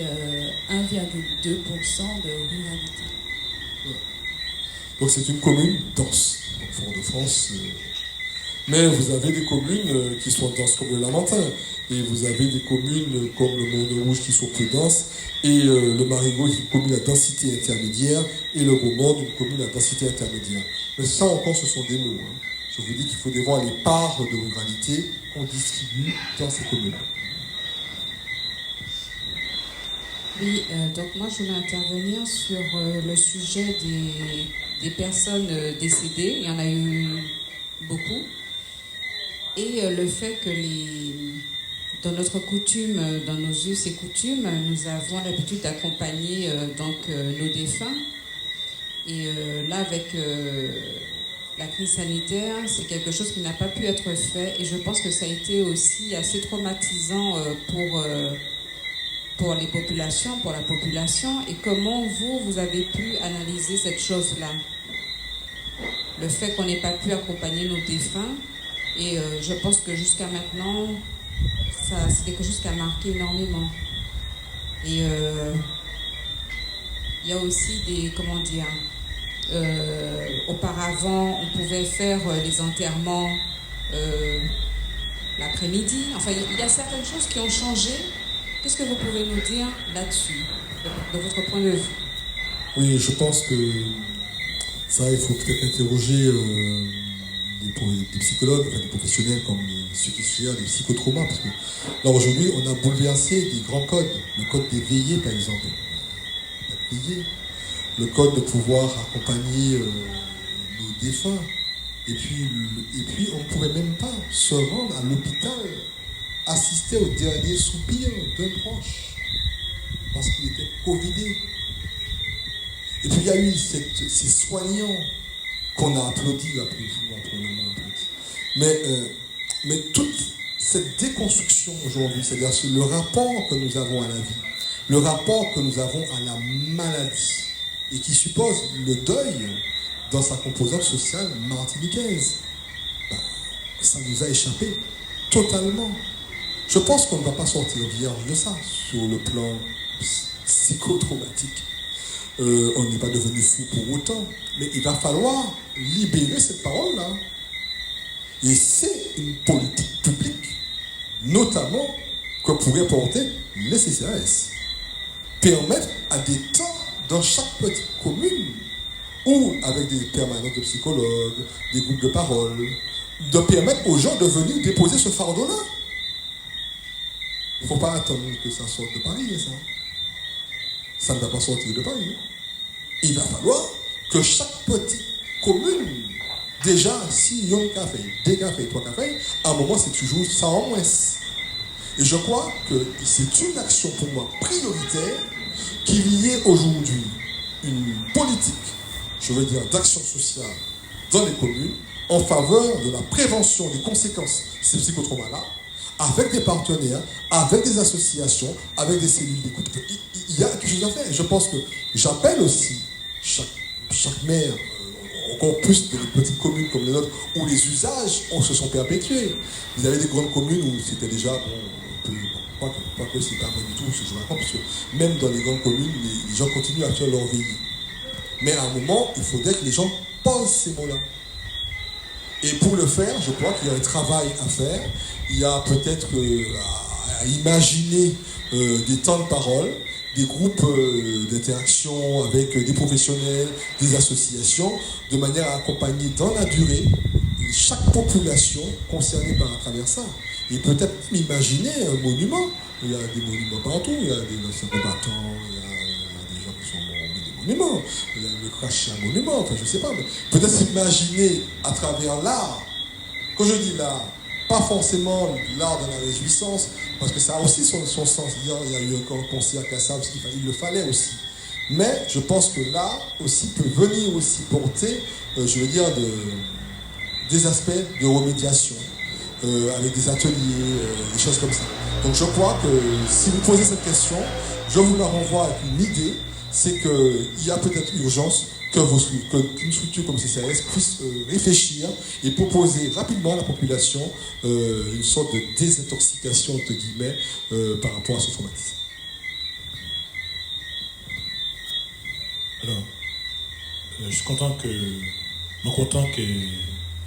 1,2% de ruralité. Donc c'est une commune dense, Fort-de-France. Mais vous avez des communes qui sont denses comme le Lamentin. Et vous avez des communes comme le Monde-Rouge qui sont peu denses. Et le Marigot qui est une commune à densité intermédiaire. Et le Gros-Monde, une commune à densité intermédiaire. Mais ça encore, ce sont des mots. Hein. Je vous dis qu'il faut voir les parts de ruralité qu'on distribue dans ces communes. Oui, donc moi je voulais intervenir sur le sujet des personnes décédées. Il y en a eu beaucoup. Et le fait que dans notre coutume, dans nos us et coutumes, nous avons l'habitude d'accompagner nos défunts. Et là, avec la crise sanitaire, c'est quelque chose qui n'a pas pu être fait. Et je pense que ça a été aussi assez traumatisant pour les populations, pour la population. Et comment vous avez pu analyser cette chose-là? Le fait qu'on n'ait pas pu accompagner nos défunts. Et je pense que jusqu'à maintenant, c'est quelque chose qui a marqué énormément. Et il y a aussi auparavant, on pouvait faire les enterrements l'après-midi. Enfin, il y a certaines choses qui ont changé. Qu'est-ce que vous pouvez nous dire là-dessus, de votre point de vue? Oui, je pense que ça, il faut peut-être interroger des psychologues, des professionnels comme ceux qui gèrent les psychotraumas, parce que là aujourd'hui on a bouleversé des grands codes, le code des veillées par exemple, le code de pouvoir accompagner nos défunts, et puis on ne pouvait même pas se rendre à l'hôpital, assister au dernier soupir d'un proche, parce qu'il était covidé. Et puis il y a eu ces soignants qu'on a applaudi là pour mais toute cette déconstruction aujourd'hui, c'est-à-dire le rapport que nous avons à la vie, le rapport que nous avons à la maladie, et qui suppose le deuil dans sa composante sociale martiniquaise, ça nous a échappé totalement. Je pense qu'on ne va pas sortir vierge de ça sur le plan psychotraumatique. On n'est pas devenu fou pour autant, mais il va falloir libérer cette parole-là. Et c'est une politique publique, notamment, que pourrait porter les CCAS. Permettre à des temps dans chaque petite commune, ou avec des permanences de psychologues, des groupes de parole, de permettre aux gens de venir déposer ce fardeau-là. Il ne faut pas attendre que ça sorte de Paris, ça. Ça ne va pas sortir de Paris. Il va falloir que chaque petite commune, déjà, s'il y a un café, 2 cafés, 3 cafés, à un moment, c'est toujours ça en moins. Et je crois que c'est une action pour moi prioritaire qu'il y ait aujourd'hui une politique, je veux dire, d'action sociale dans les communes en faveur de la prévention des conséquences de ces psychotraumas-là, avec des partenaires, avec des associations, avec des cellules d'écoute. Il y a quelque chose à faire. Je pense que j'appelle aussi chaque maire, encore plus de les petites communes comme les nôtres, où les usages se sont perpétués. Vous avez des grandes communes où c'était déjà, pas que c'est pas vrai du tout ce que je raconte, parce que même dans les grandes communes, les gens continuent à faire leur veillée. Mais à un moment, il faudrait que les gens pensent ces mots-là. Et pour le faire, je crois qu'il y a un travail à faire. Il y a peut-être à imaginer des temps de parole, des groupes d'interaction avec des professionnels, des associations, de manière à accompagner dans la durée chaque population concernée par à travers ça. Et peut-être imaginer un monument. Il y a des monuments partout, il y a des anciens combattants, il y a des gens qui sont morts, des monuments, il y a le crash, un monument, enfin je ne sais pas, mais peut-être imaginer à travers l'art, quand je dis l'art, pas forcément l'art de la réjouissance, parce que ça a aussi son sens. Il y a eu un concert à Kassab, il le fallait aussi. Mais je pense que l'art aussi peut venir aussi porter, je veux dire, des aspects de remédiation, avec des ateliers, des choses comme ça. Donc je crois que si vous posez cette question, je vous la renvoie avec une idée, c'est qu'il y a peut-être urgence qu'une structure comme CCAS puisse réfléchir et proposer rapidement à la population une sorte de désintoxication, entre guillemets, par rapport à ce traumatisme. Alors, je suis content que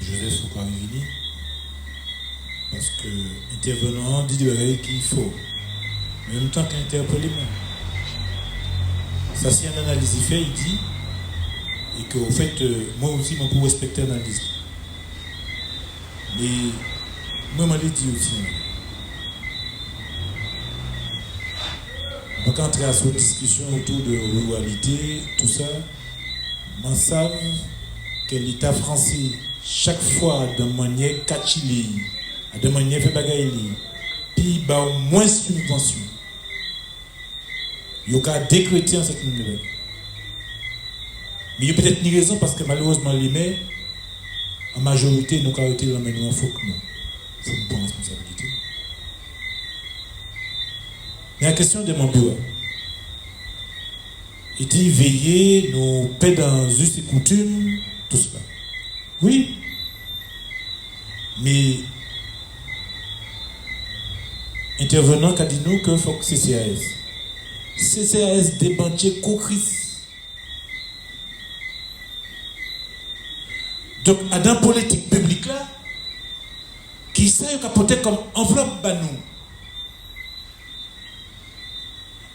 Joseph soit venu, parce que intervenant dit des choses qu'il faut, mais en même temps qu'interpeller moi. Ça, c'est une analyse fait, il dit, et que, au fait, moi aussi, je peux respecter l'analyse. Mais, moi, je l'ai dit aussi. On peut entrer à cette discussion autour de ruralité, tout ça. Je sais que l'État français, chaque fois, de manière catchili, de manière fait bagaille, puis bah au moins subvention. Il y a décrété en cette nouvelle. Mais il y a peut-être une raison parce que malheureusement les maires, en majorité, nous avons arrêté de l'emmener en faux que nous. C'est une bonne responsabilité. Mais la question de mon bureau. Il dit veiller, nos paix dans us et coutumes, tout cela. Oui. Mais intervenant qu'a dit nous que faut que CCAS. CCAS débantier co-cris. Donc, à dans la politique publique là, qui sait capoter comme enveloppe banou.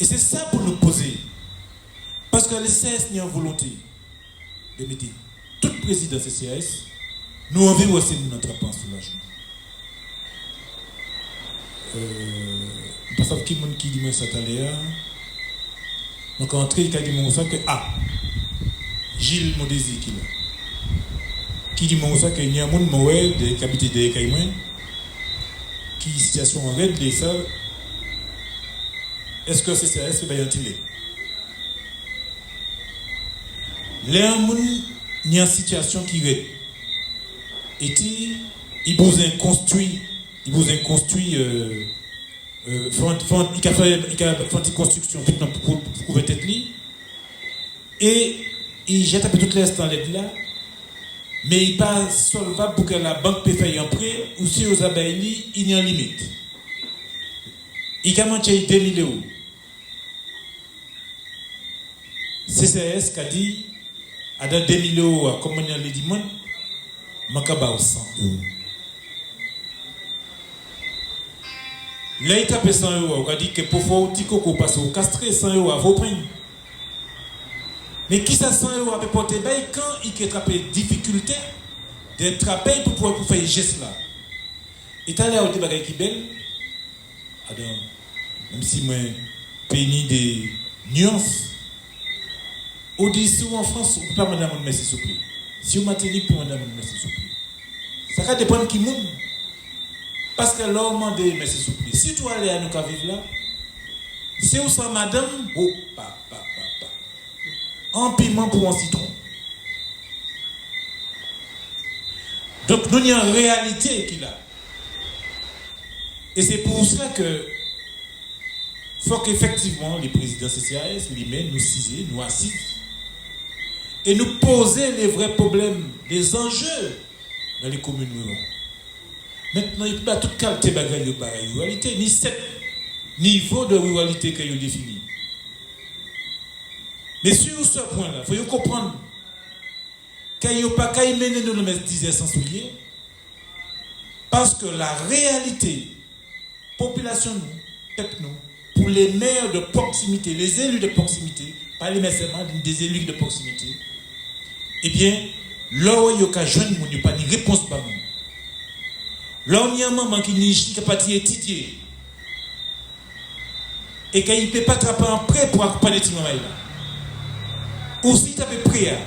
Et c'est ça pour nous poser. Parce que le CCAS n'est en volonté de mettre tout président CCAS, nous envie aussi notre réponse soulagement. Parce que qui dit moi ça tout à l'heure. Donc entrée il a dit moi ça que Gilles Modési qui dit moi ça que il y a un monde Moël de habité de Caïman qui situation en règle ça. Est-ce que CCAS c'est bien tilé? Les gens ni en situation qui est et ils vous ont construit il a fait une construction pour trouver tête li et il jette un peu toute l'est dans l'aide là mais il pas solvable pour que la banque peut faire un prêt ou si aux abeilles il y a une limite il a manqué 2 000 euros CCAS qui a dit à dans 2 000 euros comme on l'a dit moi Makaba 100 euros. Là, il tape 100 euros. On a dit que pour faire un petit coco passe au castré 100 euros à vos prix. Mais qui ça 100 euros à porter quand il a attrapé difficulté d'attraper pour pouvoir faire un geste là. Et t'as l'air au débat qui belle. Même si moi, pénis des nuances. On dit souvent en France, on ne peut pas demander merci s'il vous plaît. Si vous m'attendez, vous pouvez demander merci s'il vous plaît. Ça va dépendre de qui monde. Parce que l'homme m'a dit merci s'il vous plaît. Si tu allais à nous vivre là, si vous sans madame, oh, un piment pour un citron. Donc nous, il y a une réalité qu'il a. Et c'est pour cela que faut qu'effectivement les présidents CCAS, les maires, nous ciser, nous assisent et nous poser les vrais problèmes, les enjeux dans les communes rurales. Maintenant, il n'y a pas toute qualité de ruralité, ni 7 niveaux de ruralité que vous définissez. Mais sur ce point-là, il faut comprendre qu'il n'y a pas qu'à y mener nous le mettre 10 sans souliers, parce que la réalité, population nous, peuple nous, pour les maires de proximité, les élus de proximité, pas les maires seulement, des élus de proximité, eh bien, là où il y a jeune, il n'y a pas de réponse par nous. Là où il y a un maman qui n'est pas étudié et qu'il ne peut pas attraper un prêt pour accompagner les mamans là. Ou si tu as prêt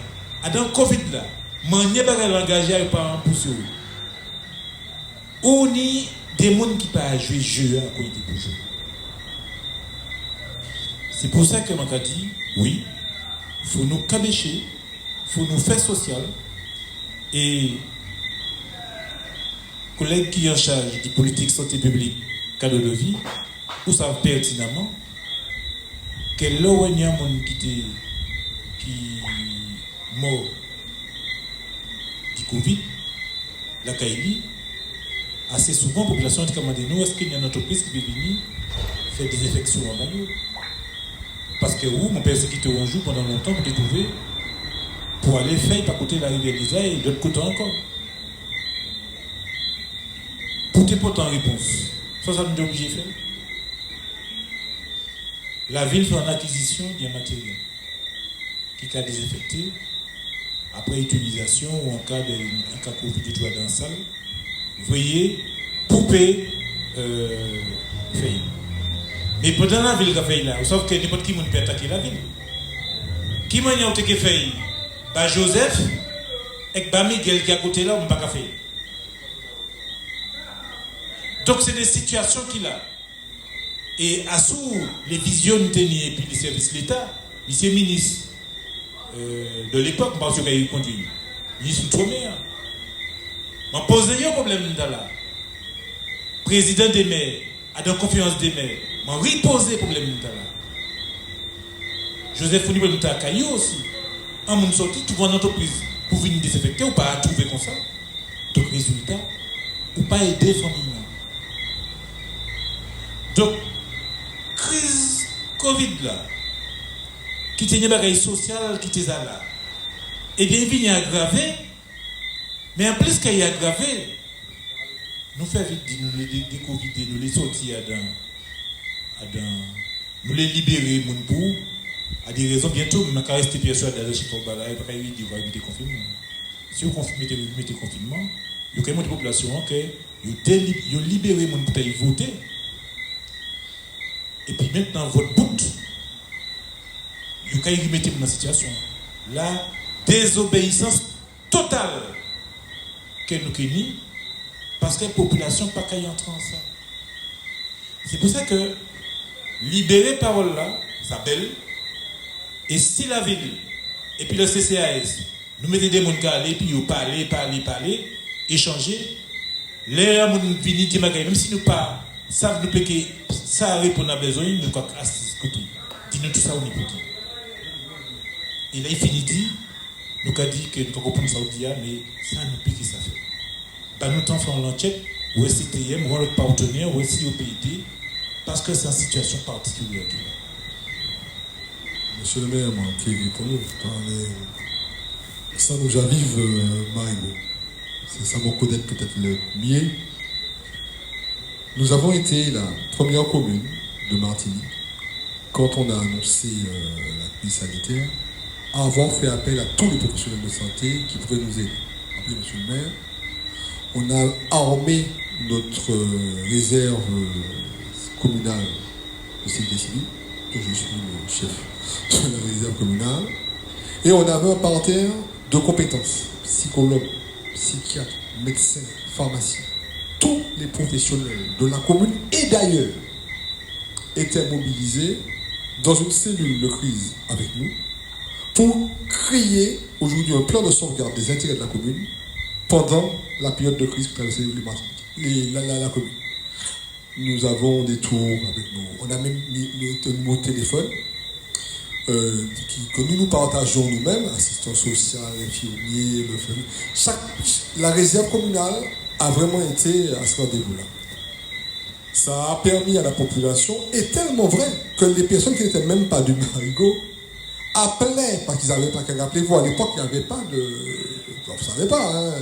à dans le Covid là, il n'y a pas engagé à parents pour ça. Ou ni des gens qui ne peuvent pas jouer jeu à côté pour jouer. C'est pour ça que je m'a dit, oui, il faut nous cabécher, il faut nous faire social. Et collègues qui sont en charge de politique santé publique, cadeau de vie, vous savez pertinemment que là où il y a un monde qui est mort du Covid, la Kaili, assez souvent, la population a demandé nous, est-ce qu'il y a une entreprise qui peut venir faire des infections en bagnole? Parce que vous, mon père s'est quitté un jour pendant longtemps pour découvrir, pour aller faire par côté de la rivière d'Isa et de l'autre côté encore. Pour te porter en réponse, ça nous est obligé de faire. La ville fait une acquisition d'un matériel qui a désinfecté après utilisation ou en cas de Covid de dans la salle, voyez, poupée fait. Mais pendant la ville qui fait là, sauf que n'importe qui peut attaquer la ville. Qui m'a dit que fait bah Joseph et bah Miguel qui a côté là, on ne peut pas faire. Donc c'est des situations qu'il a. Et à sous les visions et puis les services de l'État, monsieur ministre de l'époque, parce qu'il a eu conduit, ministre Outre-mer, m'a posé un problème là. Président des maires, à la confiance des maires, m'a reposé le problème là. Joseph Founi pour nous caillou aussi. En mon sorti, tu vois une entreprise pour venir désinfecter ou pas trouver comme ça. Donc résultat, ou pas aider les familles. Donc, crise Covid là, qui était une bagaille sociale, qui était là, et bien il vient aggraver, mais en plus qu'il y a aggravé, nous fait vite nous les Covid, nous les sortir nous les libérer, mon pour, à des raisons bientôt, mais quand rester persuadé d'aller chez Fobala, et après il va mettre confinement. Si vous mettez confinement, il y a quand même une population que vous libérez mon pour voter. Et puis maintenant, votre bout, vous pouvez remettre dans la situation. La désobéissance totale que nous avons, parce que la population n'a pas qu'à y entrer en ça. C'est pour ça que libérer parole là, ça belle. Et si la ville, et puis le CCAS, nous mettons des gens qui aller, puis ils parler, échanger, les gens qui viennent, même si nous pas savent nous péquer, ça répond à besoin, nous quoi écouter. Dis-nous tout ça au niveau. Et là, il finit dit, nous avons dit que nous comprenons ça au dia, mais ça nous pique ça fait. Bah, nous t'en faisons l'enquête, ou est-ce CTM, ou notre partenaire, ou est-ce au PID, parce que c'est une situation particulière. Monsieur le maire, moi, qui répond, ça nous avive Marigo. C'est ça qu'on connaît peut-être le mieux. Nous avons été la première commune de Martinique, quand on a annoncé la crise sanitaire, à avoir fait appel à tous les professionnels de santé qui pouvaient nous aider. Appelez monsieur le maire. On a armé notre réserve communale de sécurité civile, dont je suis le chef de la réserve communale, et on avait un parterre de compétences, psychologues, psychiatres, médecins, pharmaciens. Tous les professionnels de la commune et d'ailleurs étaient mobilisés dans une cellule de crise avec nous pour créer aujourd'hui un plan de sauvegarde des intérêts de la commune pendant la période de crise que traversait la commune. Nous avons des tours avec nous. On a même mis nos numéros de téléphone que nous partageons nous-mêmes, assistants sociaux, infirmiers, la réserve communale a vraiment été à ce rendez-vous-là. Ça a permis à la population, et tellement vrai, que les personnes qui n'étaient même pas du Marigot appelaient, parce qu'ils n'avaient pas qu'à rappeler. Vous, à l'époque, il n'y avait pas de... Vous ne savez pas, hein.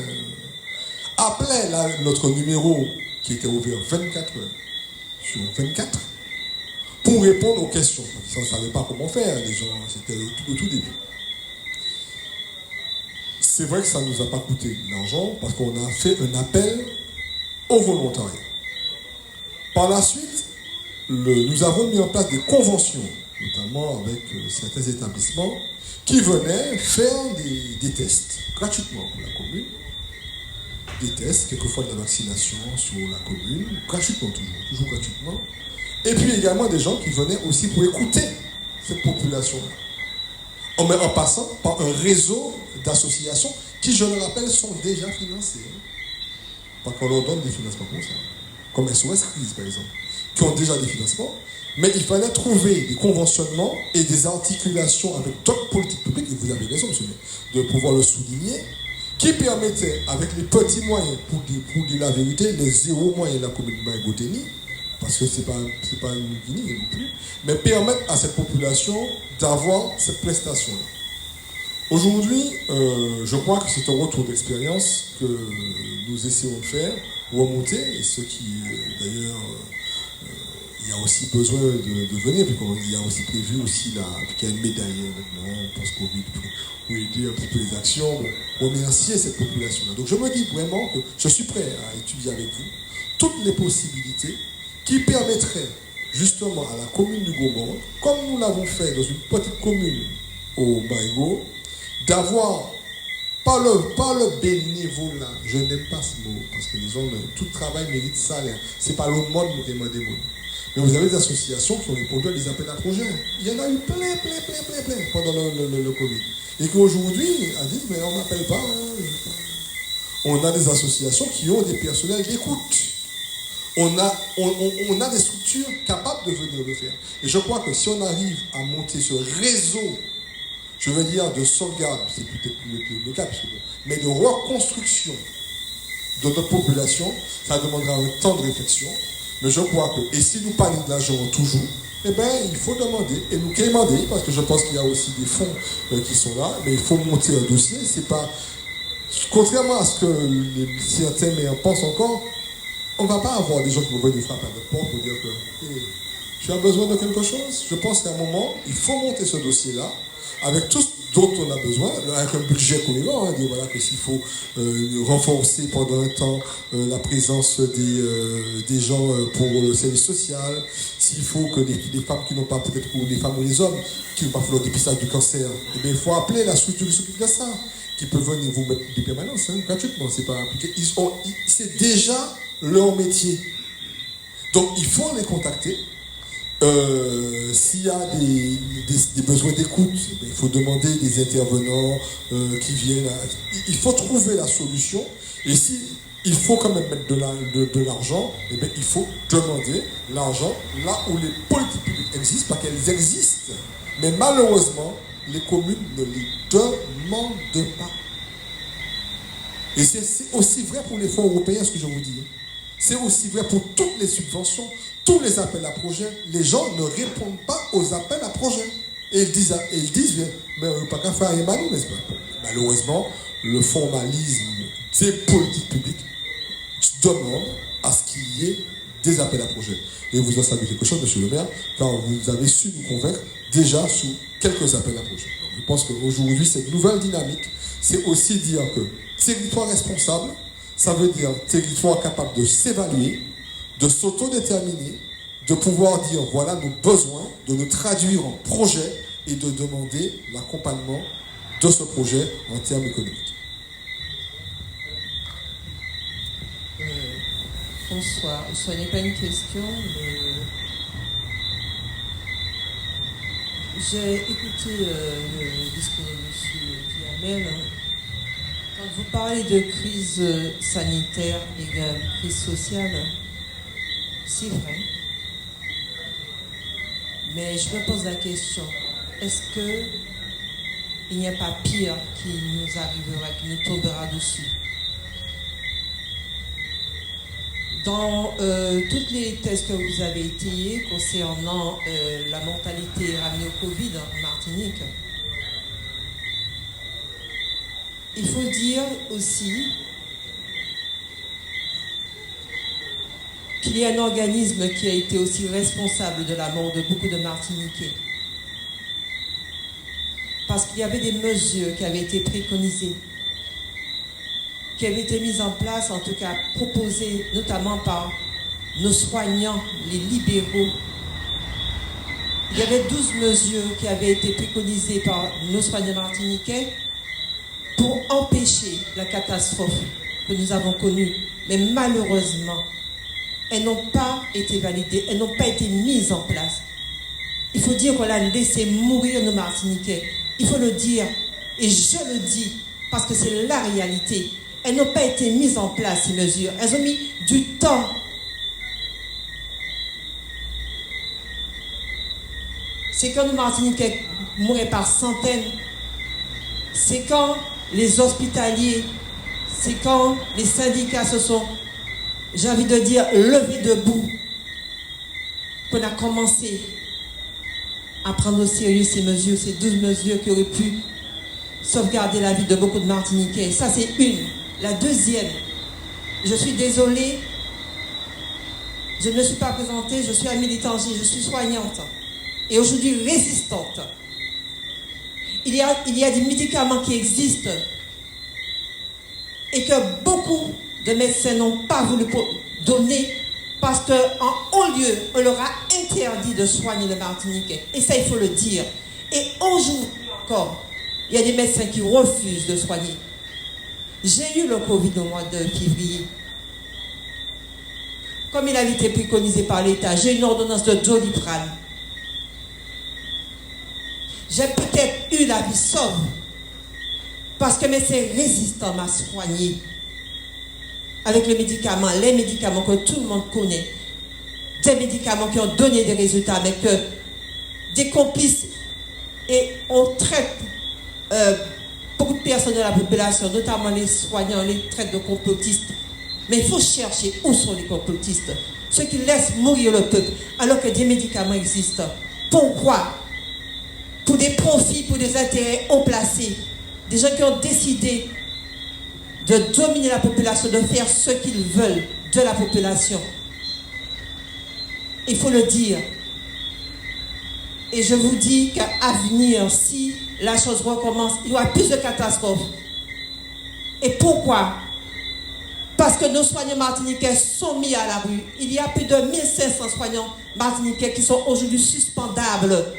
Appelaient notre numéro qui était ouvert 24 heures sur 24 pour répondre aux questions. Ils ne savaient pas comment faire, les gens, c'était le tout début. C'est vrai que ça ne nous a pas coûté de l'argent parce qu'on a fait un appel au volontariat. Par la suite, nous avons mis en place des conventions, notamment avec certains établissements, qui venaient faire des tests gratuitement pour la commune. Des tests, quelquefois de la vaccination sur la commune, gratuitement toujours gratuitement. Et puis également des gens qui venaient aussi pour écouter cette population-là. En passant par un réseau d'associations qui, je le rappelle, sont déjà financées. Pas qu'on leur donne des financements comme ça. Comme SOS Crise, par exemple, qui ont déjà des financements. Mais il fallait trouver des conventionnements et des articulations avec d'autres politiques publiques, et vous avez raison, monsieur, de pouvoir le souligner, qui permettaient, avec les petits moyens, pour dire la vérité, les zéro moyens de la commune de Marigot-Tény, parce que ce n'est pas une Guinée non plus, mais permettre à cette population d'avoir cette prestation-là. Aujourd'hui, je crois que c'est un retour d'expérience que nous essayons de faire, remonter, et ce qui, d'ailleurs, il y a aussi besoin de venir, puis il y a aussi prévu aussi qu'il y a une médaille maintenant, post-Covid, pour aider un petit peu les actions, remercier cette population-là. Donc je me dis vraiment que je suis prêt à étudier avec vous toutes les possibilités qui permettraient justement à la commune du Gros-Monde, comme nous l'avons fait dans une petite commune au Baïgo, d'avoir pas le bénévolat, je n'aime pas ce mot, parce que disons, tout travail mérite salaire. C'est pas le monde qui demande des mots. Mais vous avez des associations qui ont répondu à des appels à projets. Il y en a eu plein pendant le Covid. Et qu'aujourd'hui, elles disent, mais on n'appelle pas. On a des associations qui ont des personnels d'écoute. On a des structures capables de venir le faire. Et je crois que si on arrive à monter ce réseau, je veux dire de sauvegarde, c'est peut-être plus le cas, mais de reconstruction de notre population, ça demandera un temps de réflexion. Mais je crois que, et si nous parlons de l'argent toujours, eh bien, il faut demander, et nous demander, parce que je pense qu'il y a aussi des fonds qui sont là, mais il faut monter un dossier. C'est pas, contrairement à ce que certains maires pensent encore, on ne va pas avoir des gens qui vont venir frapper à notre porte pour dire que tu as besoin de quelque chose. Je pense qu'à un moment, il faut monter ce dossier-là, avec tout ce dont on a besoin, avec un budget cohérent, dire voilà que s'il faut renforcer pendant un temps la présence des gens pour le service social, s'il faut que les femmes qui n'ont pas, peut-être pour les femmes ou les hommes, qui n'ont pas fait le dépistage du cancer, eh bien, il faut appeler la structure qui s'occupe de ça, qui peut venir vous mettre des permanences, gratuitement, c'est pas appliqué. C'est déjà leur métier. Donc il faut les contacter. S'il y a des besoins d'écoute, il faut demander des intervenants qui viennent. Il faut trouver la solution. Et si il faut quand même mettre de l'argent, eh bien, il faut demander l'argent là où les politiques publiques existent, pas qu'elles existent. Mais malheureusement, les communes ne les demandent pas. Et c'est aussi vrai pour les fonds européens, ce que je vous dis. C'est aussi vrai pour toutes les subventions, tous les appels à projets. Les gens ne répondent pas aux appels à projets. Et ils disent mais on n'a pas qu'à faire un malou, n'est-ce pas? Malheureusement, le formalisme des politiques publiques demande à ce qu'il y ait des appels à projets. Et vous en savez quelque chose, monsieur le maire, car vous avez su nous convaincre déjà sous quelques appels à projets. Donc, je pense qu'aujourd'hui, cette nouvelle dynamique, c'est aussi dire que territoire responsable, ça veut dire territoire capable de s'évaluer, de s'autodéterminer, de pouvoir dire voilà nos besoins, de nous traduire en projet et de demander l'accompagnement de ce projet en termes économiques. Bonsoir. Ce n'est pas une question, mais j'ai écouté le discours de M. Duhamel. Quand vous parlez de crise sanitaire égale crise sociale, c'est vrai. Mais je me pose la question, est-ce qu'il n'y a pas pire qui nous arrivera, qui nous tombera dessus? Dans tous les tests que vous avez étayés concernant la mortalité ramenée au Covid en Martinique, il faut dire aussi qu'il y a un organisme qui a été aussi responsable de la mort de beaucoup de Martiniquais. Parce qu'il y avait des mesures qui avaient été préconisées, qui avaient été mises en place, en tout cas proposées notamment par nos soignants, les libéraux. Il y avait 12 mesures qui avaient été préconisées par nos soignants martiniquais pour empêcher la catastrophe que nous avons connue. Mais malheureusement, elles n'ont pas été validées, elles n'ont pas été mises en place. Il faut dire qu'on a laissé mourir nos Martiniquais. Il faut le dire, et je le dis, parce que c'est la réalité. Elles n'ont pas été mises en place, ces mesures. Elles ont mis du temps. C'est quand nos Martiniquais mouraient par centaines. C'est quand les hospitaliers, c'est quand les syndicats se sont, j'ai envie de dire, levés debout, qu'on a commencé à prendre au sérieux ces mesures, ces 12 mesures qui auraient pu sauvegarder la vie de beaucoup de Martiniquais. Ça, c'est une. La deuxième, je suis désolée, je ne me suis pas présentée, je suis à Militangie, je suis soignante et aujourd'hui résistante. il y a des médicaments qui existent et que beaucoup de médecins n'ont pas voulu donner parce qu'en haut lieu, on leur a interdit de soigner le Martiniquais. Et ça, il faut le dire. Et aujourd'hui encore, il y a des médecins qui refusent de soigner. J'ai eu le Covid au mois de février. Comme il avait été préconisé par l'État, j'ai une ordonnance de Doliprane. J'ai peut-être eu la vie sauve parce que mes médecin résistant m'a soigné avec les médicaments que tout le monde connaît, des médicaments qui ont donné des résultats, mais que des complices, et on traite beaucoup de personnes de la population, notamment les soignants, les traitent de complotistes. Mais il faut chercher où sont les complotistes, ceux qui laissent mourir le peuple alors que des médicaments existent. Pourquoi? Pour des profits, pour des intérêts haut placés, des gens qui ont décidé de dominer la population, de faire ce qu'ils veulent de la population. Il faut le dire. Et je vous dis qu'à venir, si la chose recommence, il y aura plus de catastrophes. Et pourquoi? Parce que nos soignants martiniquais sont mis à la rue. Il y a plus de 1500 soignants martiniquais qui sont aujourd'hui suspendables.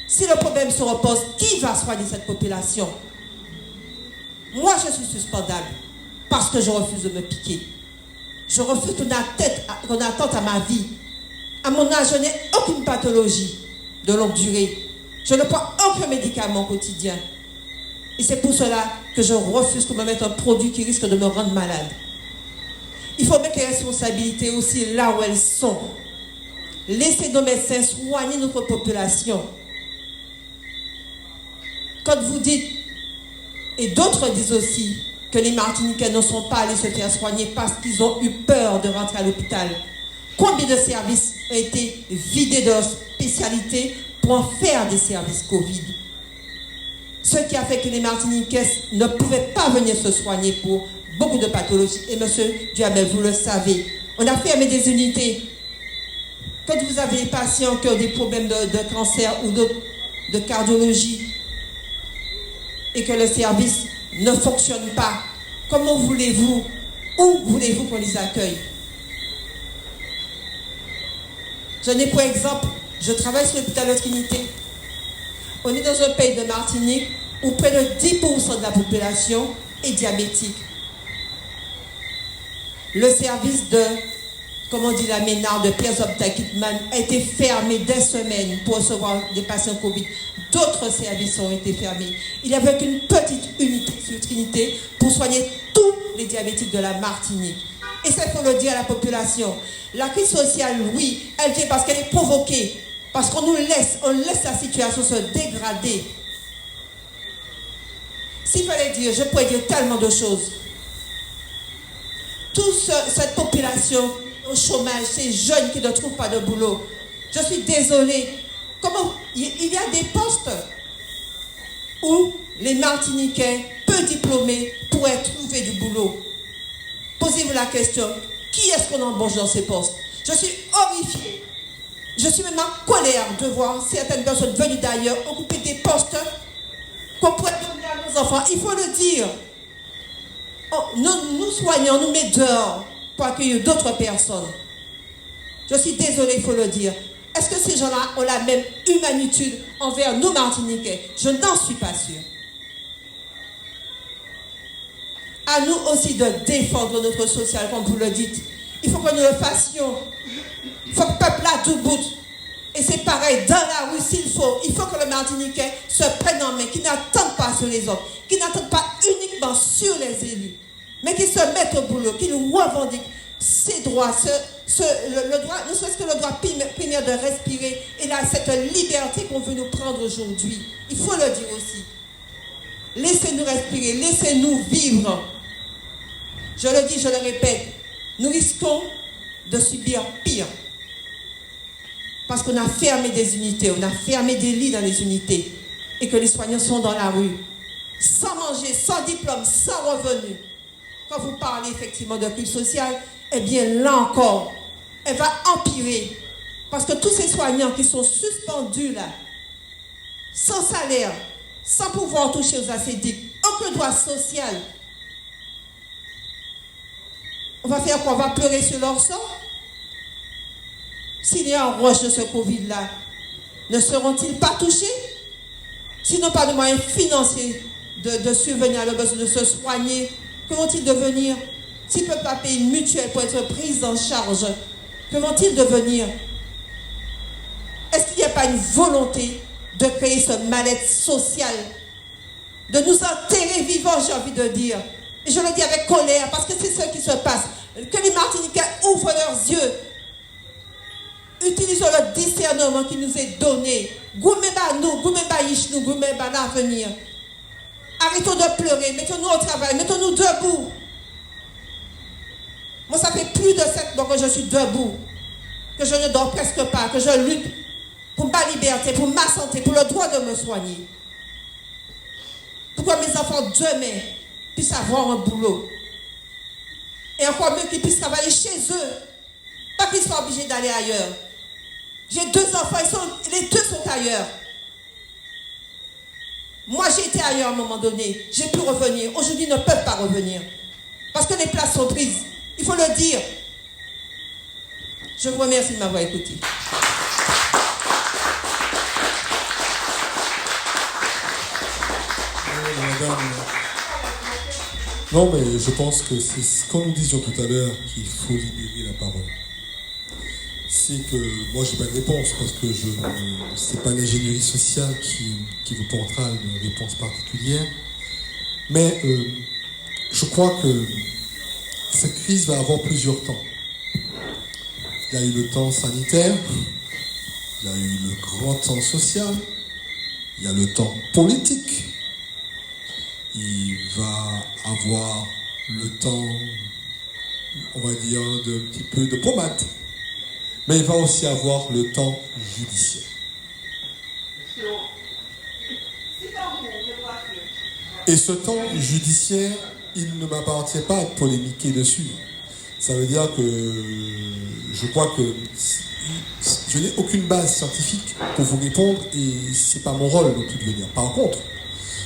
Si le problème se repose, qui va soigner cette population? Moi, je suis suspendable parce que je refuse de me piquer. Je refuse qu'on attente à ma vie. À mon âge, je n'ai aucune pathologie de longue durée. Je ne prends aucun médicament quotidien. Et c'est pour cela que je refuse qu'on me mette un produit qui risque de me rendre malade. Il faut mettre les responsabilités aussi là où elles sont. Laissez nos médecins soigner notre population. Quand vous dites, et d'autres disent aussi, que les Martiniquais ne sont pas allés se faire soigner parce qu'ils ont eu peur de rentrer à l'hôpital. Combien de services ont été vidés de leur spécialité pour en faire des services Covid? Ce qui a fait que les Martiniquais ne pouvaient pas venir se soigner pour beaucoup de pathologies. Et monsieur Duhamel, vous le savez, on a fermé des unités. Quand vous avez des patients qui ont des problèmes de cancer ou de cardiologie et que le service ne fonctionne pas, comment voulez-vous, où voulez-vous qu'on les accueille? J'en ai pour exemple, je travaille sur l'hôpital de Trinité. On est dans un pays de Martinique où près de 10% de la population est diabétique. Le service de, comme on dit la Ménard, de Pierre Zobta-Kittman a été fermé des semaines pour recevoir des patients Covid. D'autres services ont été fermés. Il n'y avait qu'une petite unité sur Trinité pour soigner tous les diabétiques de la Martinique. Et ça, il faut le dire à la population. La crise sociale, oui, elle vient parce qu'elle est provoquée. Parce qu'on laisse la situation se dégrader. S'il fallait dire, je pourrais dire tellement de choses. Toute cette population au chômage, ces jeunes qui ne trouvent pas de boulot. Je suis désolée. Comment il y a des postes où les Martiniquais, peu diplômés, pourraient trouver du boulot. Posez-vous la question, qui est-ce qu'on embauche dans ces postes? Je suis horrifiée. Je suis même en colère de voir certaines personnes venues d'ailleurs occuper des postes qu'on pourrait donner à nos enfants. Il faut le dire. Nous soignons, nous mettons dehors pour accueillir d'autres personnes. Je suis désolée, il faut le dire. Est-ce que ces gens-là ont la même humanitude envers nous Martiniquais? Je n'en suis pas sûre. À nous aussi de défendre notre social, comme vous le dites. Il faut que nous le fassions. Il faut que le peuple là tout bout. Et c'est pareil, dans la rue s'il faut. Il faut que le Martiniquais se prenne en main, qu'il n'attende pas sur les autres, qu'il n'attende pas uniquement sur les élus, mais qu'il se mette au boulot, qu'il revendique ses droits, le droit, ne serait-ce que le droit primaire de respirer et là, cette liberté qu'on veut nous prendre aujourd'hui. Il faut le dire aussi. Laissez-nous respirer, laissez-nous vivre. Je le dis, je le répète, nous risquons de subir pire. Parce qu'on a fermé des unités, on a fermé des lits dans les unités et que les soignants sont dans la rue, sans manger, sans diplôme, sans revenu. Quand vous parlez effectivement de crise sociale, eh bien là encore, elle va empirer. Parce que tous ces soignants qui sont suspendus là, sans salaire, sans pouvoir toucher aux ascétiques, aucun droit social. On va faire quoi? On va pleurer sur leur sort? S'il y a un rush de ce Covid-là, ne seront-ils pas touchés? S'ils n'ont pas de moyens financiers de subvenir à leurs besoins, de se soigner, que vont-ils devenir? S'ils ne peuvent pas payer une mutuelle pour être pris en charge, que vont-ils devenir? Est-ce qu'il n'y a pas une volonté de créer ce mal-être social, de nous enterrer vivants, j'ai envie de dire? Et je le dis avec colère, parce que c'est ce qui se passe. Que les Martiniquais ouvrent leurs yeux, utilisons le discernement qui nous est donné. Goumeba nous, goumeba yishnou, goumeba l'avenir. Arrêtons de pleurer, mettons-nous au travail, mettons-nous debout. Moi, ça fait plus de 7 mois que je suis debout, que je ne dors presque pas, que je lutte pour ma liberté, pour ma santé, pour le droit de me soigner. Pour que mes enfants demain puissent avoir un boulot. Et encore mieux qu'ils puissent travailler chez eux, pas qu'ils soient obligés d'aller ailleurs. J'ai 2 enfants, les 2 sont ailleurs. Moi, j'ai été ailleurs à un moment donné. J'ai pu revenir. Aujourd'hui, ils ne peuvent pas revenir. Parce que les places sont prises. Il faut le dire. Je vous remercie de m'avoir écouté. Non, mais je pense que c'est ce qu'on nous disions tout à l'heure, qu'il faut libérer la parole. C'est que moi, je n'ai pas de réponse, parce que ce n'est pas l'ingénierie sociale qui vous portera une réponse particulière. Mais je crois que cette crise va avoir plusieurs temps. Il y a eu le temps sanitaire, il y a eu le grand temps social, il y a le temps politique. Il va avoir le temps, on va dire, d'un petit peu de pommade. Mais il va aussi avoir le temps judiciaire. Et ce temps judiciaire, il ne m'appartient pas de polémiquer dessus. Ça veut dire que je crois que je n'ai aucune base scientifique pour vous répondre et ce n'est pas mon rôle non plus de venir. Par contre,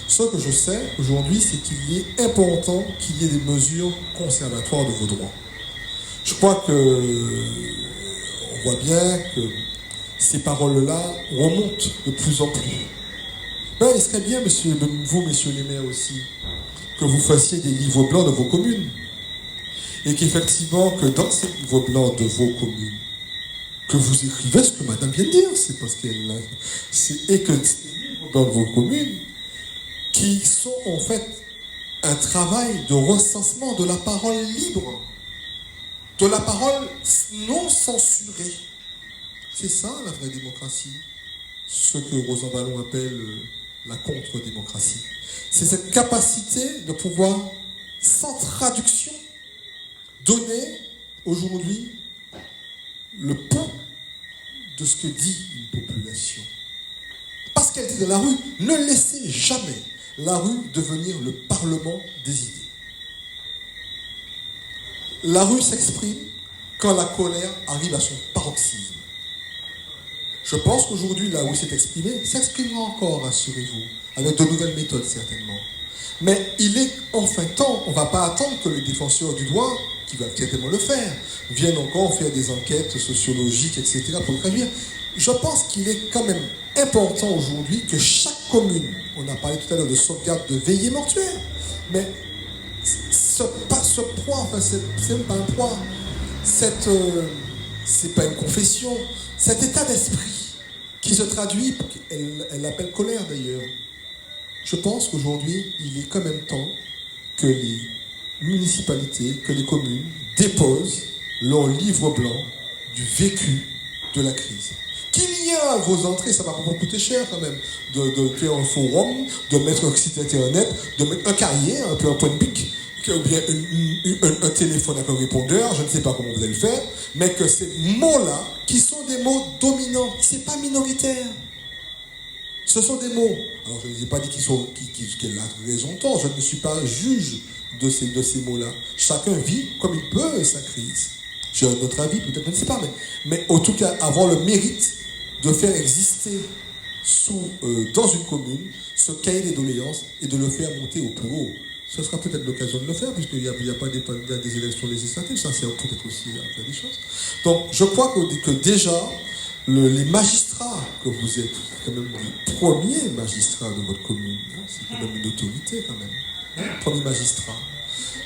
ce que je sais aujourd'hui, c'est qu'il est important qu'il y ait des mesures conservatoires de vos droits. Je crois que on voit bien que ces paroles-là remontent de plus en plus. Ben, il serait bien, messieurs les maires aussi, que vous fassiez des livres blancs de vos communes. Et qu'effectivement, que dans ces livres blancs de vos communes, que vous écrivez ce que madame vient de dire, c'est parce qu'elle... Et que ces livres blancs de vos communes, qui sont en fait un travail de recensement de la parole libre, de la parole non censurée. C'est ça la vraie démocratie, ce que Rosan Vallon appelle la contre-démocratie. C'est cette capacité de pouvoir, sans traduction, donner aujourd'hui le pouls de ce que dit une population. Parce qu'elle dit dans la rue, ne laissez jamais la rue devenir le parlement des idées. La rue s'exprime quand la colère arrive à son paroxysme. Je pense qu'aujourd'hui, la rue s'est exprimée, s'exprimera encore, rassurez-vous, avec de nouvelles méthodes certainement. Mais il est enfin temps, on ne va pas attendre que les défenseurs du droit, qui va certainement le faire, viennent encore faire des enquêtes sociologiques, etc. pour le traduire. Je pense qu'il est quand même important aujourd'hui que chaque commune, on a parlé tout à l'heure de sauvegarde de veillée mortuaire, mais ce point, enfin c'est même pas un point, c'est pas une confession, cet état d'esprit qui se traduit, elle l'appelle colère d'ailleurs. Je pense qu'aujourd'hui, il est quand même temps que les municipalités, que les communes déposent leur livre blanc du vécu de la crise. Qu'il y a à vos entrées, ça va pas vous coûter cher quand même, de faire un forum, de mettre un site internet, de mettre un cahier, un peu un point de bic, ou bien un téléphone avec un répondeur, je ne sais pas comment vous allez le faire, mais que ces mots-là, qui sont des mots dominants, c'est pas minoritaire. Ce sont des mots. Alors je ne vous ai pas dit qu'elle a raison tort, je ne suis pas juge de ces mots-là. Chacun vit comme il peut sa crise. J'ai un autre avis, peut-être, je ne sais pas, mais en tout cas, avoir le mérite de faire exister dans une commune ce cahier des doléances et de le faire monter au plus haut. Ce sera peut-être l'occasion de le faire, puisqu'il n'y a pas des élections législatives, ça c'est peut-être aussi à faire des choses. Donc je crois que déjà, les magistrats que vous êtes, quand même les premiers magistrats de votre commune, hein, c'est quand même une autorité quand même, hein, premier magistrat.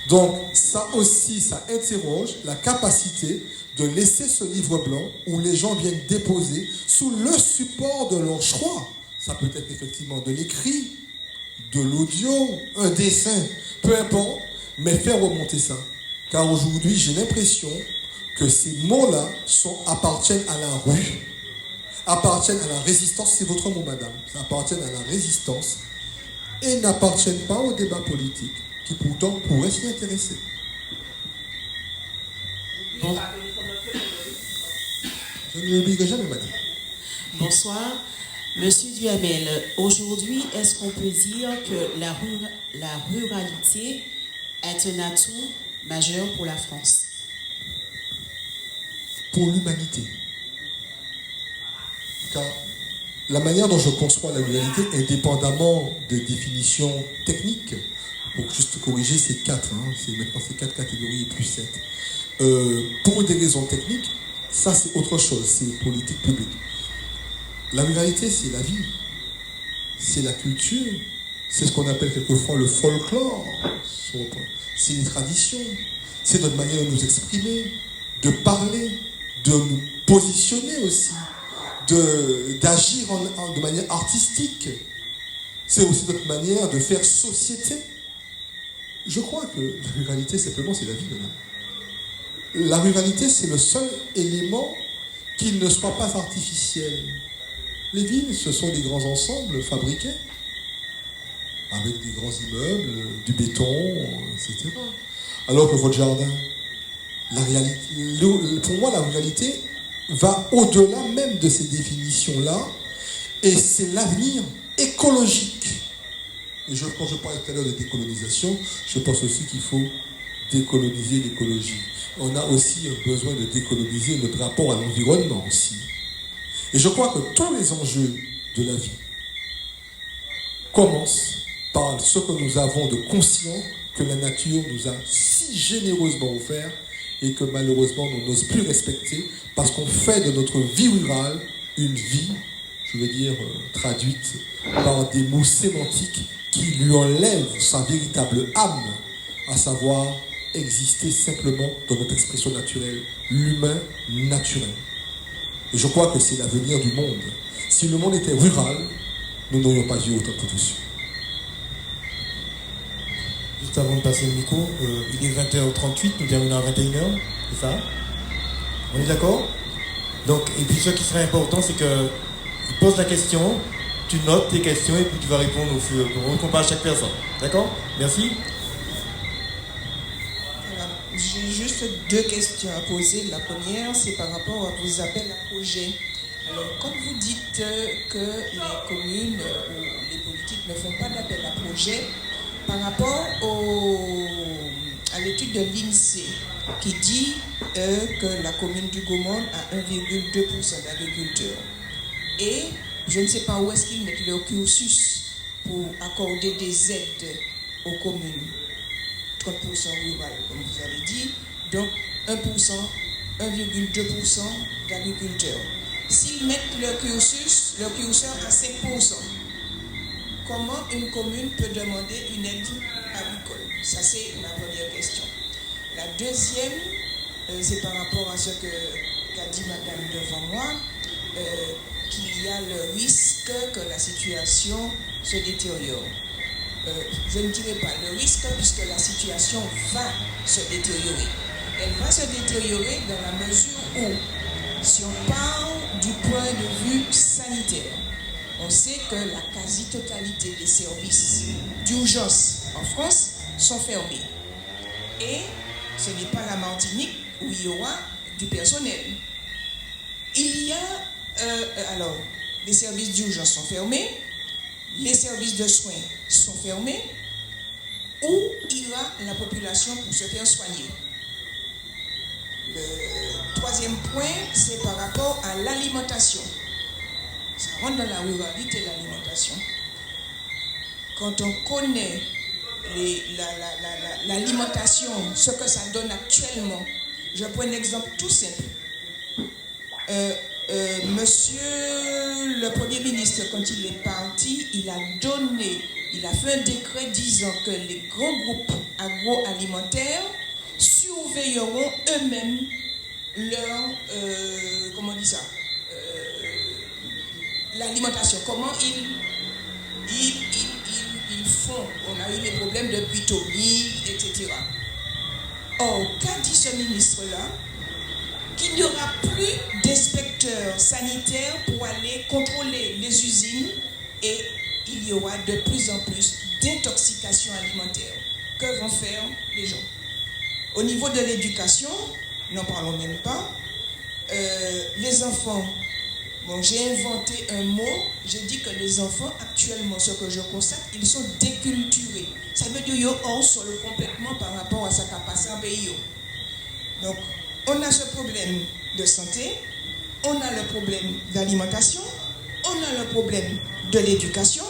Donc ça aussi, ça interroge la capacité de laisser ce livre blanc où les gens viennent déposer sous le support de leur choix. Ça peut être effectivement de l'écrit, de l'audio, un dessin, peu importe, mais faire remonter ça. Car aujourd'hui, j'ai l'impression que ces mots-là appartiennent à la rue, appartiennent à la résistance, c'est votre mot, madame, ça appartient à la résistance et n'appartiennent pas au débat politique, qui pourtant pourrait s'y intéresser. Bon. Je ne l'oublie jamais, madame. Bonsoir. Monsieur Duhamel, aujourd'hui, est-ce qu'on peut dire que la ruralité est un atout majeur pour la France? Pour l'humanité. Car la manière dont je conçois la ruralité, indépendamment des définitions techniques, pour juste corriger ces quatre, maintenant ces 4 catégories et plus 7, pour des raisons techniques, ça c'est autre chose, c'est politique publique. La ruralité, c'est la vie, c'est la culture, c'est ce qu'on appelle quelquefois le folklore, c'est les traditions, c'est notre manière de nous exprimer, de parler, de nous positionner aussi, d'agir de manière artistique. C'est aussi notre manière de faire société. Je crois que la ruralité, simplement, c'est la vie. La ruralité, c'est le seul élément qui ne soit pas artificiel. Les villes, ce sont des grands ensembles fabriqués, avec des grands immeubles, du béton, etc. Alors que votre jardin, la réalité, pour moi, la ruralité va au-delà même de ces définitions-là, et c'est l'avenir écologique. Et quand je parlais tout à l'heure de décolonisation, je pense aussi qu'il faut décoloniser l'écologie. On a aussi un besoin de décoloniser notre rapport à l'environnement aussi. Et je crois que tous les enjeux de la vie commencent par ce que nous avons de conscient que la nature nous a si généreusement offert et que malheureusement on n'ose plus respecter parce qu'on fait de notre vie rurale une vie, je veux dire, traduite par des mots sémantiques qui lui enlèvent sa véritable âme, à savoir exister simplement dans notre expression naturelle, l'humain naturel. Et je crois que c'est l'avenir du monde. Si le monde était rural, nous n'aurions pas vu autant de pollution. Juste avant de passer le micro, il est 20h38, nous terminons à 21h, c'est ça? On est d'accord? Donc, et puis ce qui serait important, c'est que tu poses la question, tu notes tes questions et puis tu vas répondre au fur et à mesure qu'on parle à chaque personne. D'accord? Merci. J'ai juste 2 questions à poser. La première, c'est par rapport à vos appels à projets. Alors, quand vous dites que les communes ou les politiques ne font pas d'appel à projets, par rapport à l'étude de l'INSEE qui dit que la commune du Gaumont a 1,2% d'agriculteurs. Et je ne sais pas où est-ce qu'ils mettent leur cursus pour accorder des aides aux communes. 30% rural, comme vous avez dit, donc 1%, 1,2% d'agriculteurs. S'ils mettent leur curseur à 5%, comment une commune peut demander une aide agricole? Ça, c'est ma première question. La deuxième, c'est par rapport à ce qu'a dit madame devant moi, qu'il y a le risque que la situation se détériore. Je ne dirais pas le risque puisque la situation va se détériorer. Elle va se détériorer dans la mesure où, si on parle du point de vue sanitaire, on sait que la quasi-totalité des services d'urgence en France sont fermés. Et ce n'est pas la Martinique où il y aura du personnel. Il y a, alors, les services d'urgence sont fermés, les services de soins sont fermés. Où ira la population pour se faire soigner? Le troisième point, c'est par rapport à l'alimentation. Ça rentre dans la ruralité, l'alimentation. Quand on connaît l'alimentation, ce que ça donne actuellement, je prends un exemple tout simple. Monsieur le Premier ministre, quand il est parti, il a fait un décret disant que les grands groupes agroalimentaires surveilleront eux-mêmes leur, l'alimentation. Comment ils font. On a eu des problèmes de butomie, etc. Or, qu'a dit ce ministre-là? Qu'il n'y aura plus d'inspecteurs sanitaires pour aller contrôler les usines et il y aura de plus en plus d'intoxication alimentaire. Que vont faire les gens? Au niveau de l'éducation, n'en parlons même pas. Les enfants, bon, j'ai inventé un mot, j'ai dit que les enfants, actuellement, ce que je constate, ils sont déculturés. Ça veut dire qu'ils sont hors sol complètement par rapport à ce qui a passé en pays. Donc, on a ce problème de santé, on a le problème d'alimentation, on a le problème de l'éducation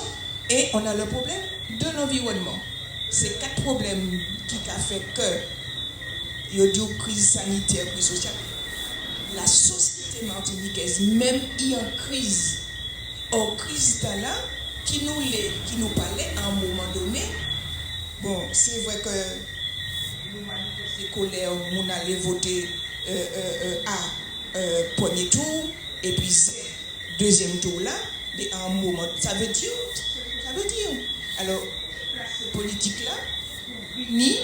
et on a le problème de l'environnement. Ces 4 problèmes qui ont fait que il y a une crise sanitaire, crise sociale. La société martiniquaise, même il y a une crise. Or, crise là, qui nous parlait à un moment donné. Bon, c'est vrai que nous manifestons colère, nous allons voter à premier tour, et puis deuxième tour là, mais à un moment, ça veut dire. Alors, ces politiques-là, ni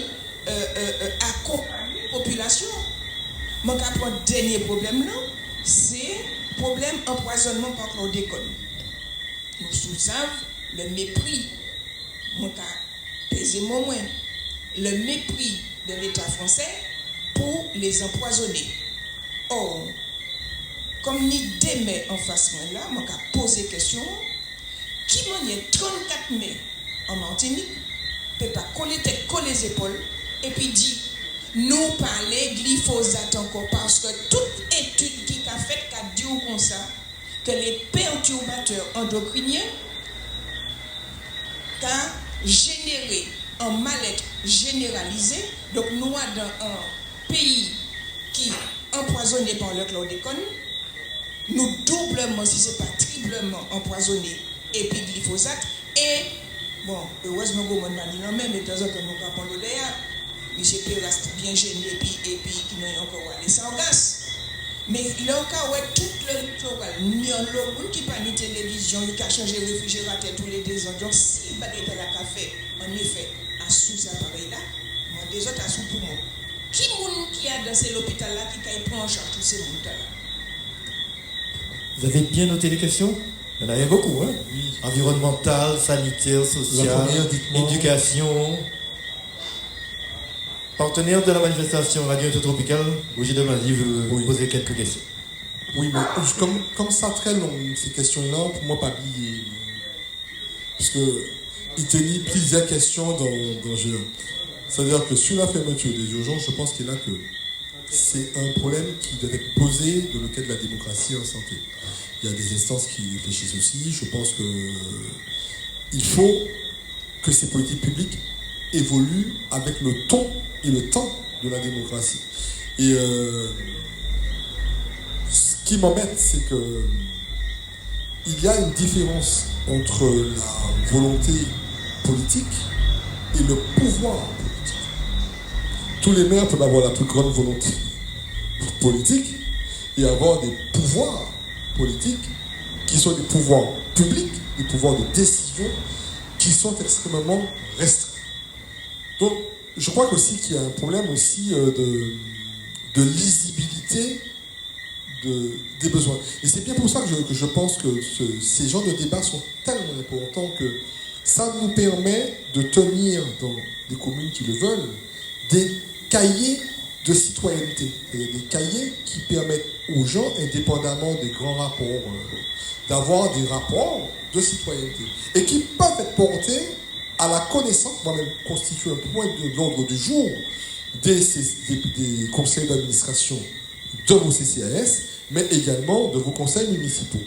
accompagner la population. Mon dernier problème là, c'est problème empoisonnement par chlordécone. Nous savons le mépris, mon cas pèse moins, le mépris de l'État français pour les empoisonner. Or, comme ni des mai en face moi là, mon cas poser question, qui m'en est 34 mai en Martinique, peut pas coller tête, coller les épaules, et puis dit nous parler glyphosate encore parce que toute étude qui a fait qu'a dit comme ça que les perturbateurs endocriniens qu'a généré un mal-être généralisé. Donc nous dans un pays qui est empoisonné par le chlordécone, nous doublement, si ce n'est pas triplement empoisonné et puis glyphosate. Et bon, heureusement que nous avons même, mais de temps en temps nous avons parlé d'ailleurs. Monsieur Pérast bien gêné et puis qui n'a encore allé sans gaz. Mais là encore, ouais, tout le littoral, il y a l'homme qui pas ni télévision, il a changé le réfrigérateur tous les 2 ans. Donc si il va être à la café, en effet, à sous cet appareil-là, moi des autres à sous tout le monde. Qui a dans cet hôpital-là qui prend en charge tous ces mondes-là? Vous avez bien noté les questions? Il y en avait beaucoup, hein? Oui. Environnemental, sanitaire, social, éducation. Partenaire de la manifestation Radio Intertropicale, Roger Demadi veut vous poser quelques questions. Oui, mais comme ça très long, ces questions-là, pour moi, pas oublier. Parce qu'il tenait plusieurs questions dans jeu. C'est-à-dire que sur la fermeture des urgences, je pense qu'il y a que c'est un problème qui doit être posé dans le cadre de la démocratie en santé. Il y a des instances qui réfléchissent aussi. Je pense qu'il faut que ces politiques publiques évoluent avec le ton et le temps de la démocratie. Et ce qui m'embête, c'est que il y a une différence entre la volonté politique et le pouvoir politique. Tous les maires peuvent avoir la plus grande volonté politique et avoir des pouvoirs politiques qui sont des pouvoirs publics, des pouvoirs de décision qui sont extrêmement restreints. Donc, je crois aussi qu'il y a un problème aussi de lisibilité des besoins. Et c'est bien pour ça que je pense que ces genres de débats sont tellement importants que ça nous permet de tenir dans des communes qui le veulent des cahiers de citoyenneté. Des cahiers qui permettent aux gens, indépendamment des grands rapports, d'avoir des rapports de citoyenneté. Et qui peuvent être portés à la connaissance, moi-même constituer un point de l'ordre du jour des conseils d'administration de vos CCAS, mais également de vos conseils municipaux.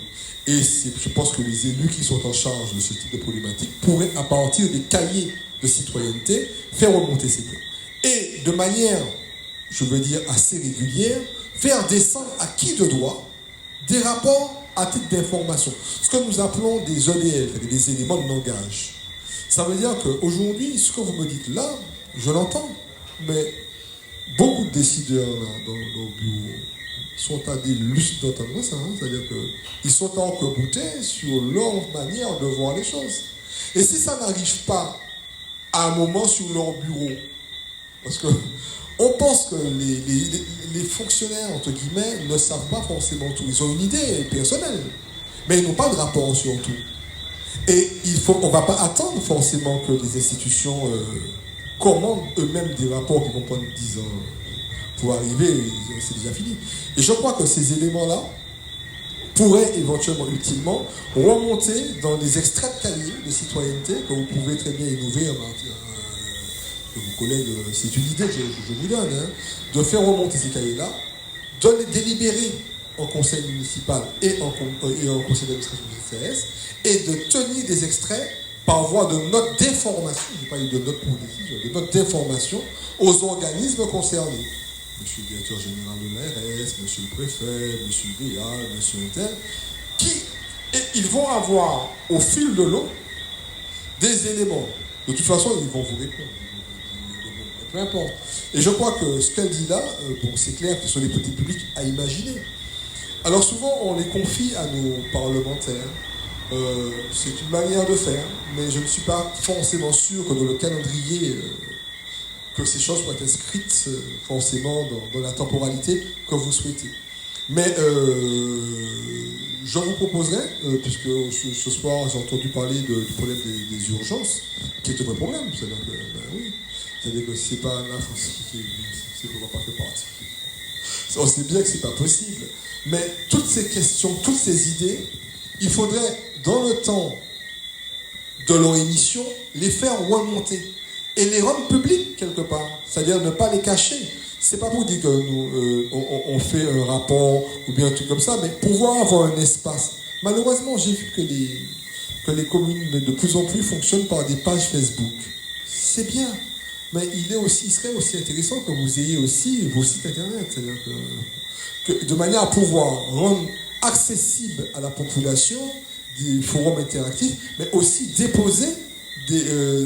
Et je pense que les élus qui sont en charge de ce type de problématique pourraient, à partir des cahiers de citoyenneté, faire remonter ces points. Et de manière, je veux dire, assez régulière, faire descendre à qui de droit des rapports à titre d'information. Ce que nous appelons des EDF, des éléments de langage. Ça veut dire qu'aujourd'hui, ce que vous me dites là, je l'entends, mais beaucoup de décideurs là, dans nos bureaux sont à des lucides d'entendre ça. C'est-à-dire qu'ils sont encreboutés sur leur manière de voir les choses. Et si ça n'arrive pas à un moment sur leur bureau, parce que on pense que les fonctionnaires, entre guillemets, ne savent pas forcément tout. Ils ont une idée personnelle, mais ils n'ont pas de rapport sur tout. Et on ne va pas attendre forcément que les institutions commandent eux-mêmes des rapports qui vont prendre 10 ans pour arriver, c'est déjà fini. Et je crois que ces éléments-là pourraient éventuellement, utilement, remonter dans des extraits de cahiers de citoyenneté que vous pouvez très bien innover que vos collègues, c'est une idée que je vous donne, de faire remonter ces cahiers-là, de les délibérer en conseil municipal et en conseil d'administration du CCAS, et de tenir des extraits par voie de notes d'information, je n'ai pas eu de notes pour décision, de notes d'information aux organismes concernés. Monsieur le directeur général de l'ARS, monsieur le préfet, monsieur le DA, monsieur le tel, et ils vont avoir au fil de l'eau des éléments. De toute façon, ils vont vous répondre. Peu importe. Et je crois que ce qu'elle dit là, c'est clair que ce sont des politiques publiques à imaginer. Alors souvent, on les confie à nos parlementaires. C'est une manière de faire, mais je ne suis pas forcément sûr que dans le calendrier, que ces choses soient inscrites forcément dans la temporalité que vous souhaitez. Mais je vous proposerai, puisque ce soir j'ai entendu parler du problème des urgences, qui est un vrai problème. C'est-à-dire que, oui, c'est-à-dire que c'est pas la France qui ne va pas faire partie. On sait bien que c'est pas possible. Mais toutes ces questions, toutes ces idées, il faudrait, dans le temps de leur émission, les faire remonter et les rendre publics quelque part. C'est-à-dire ne pas les cacher. C'est pas pour dire que nous on fait un rapport ou bien un truc comme ça, mais pouvoir avoir un espace. Malheureusement, j'ai vu que les communes de plus en plus fonctionnent par des pages Facebook. C'est bien, mais il serait aussi intéressant que vous ayez aussi vos sites internet. C'est-à-dire que de manière à pouvoir rendre accessible à la population des forums interactifs, mais aussi déposer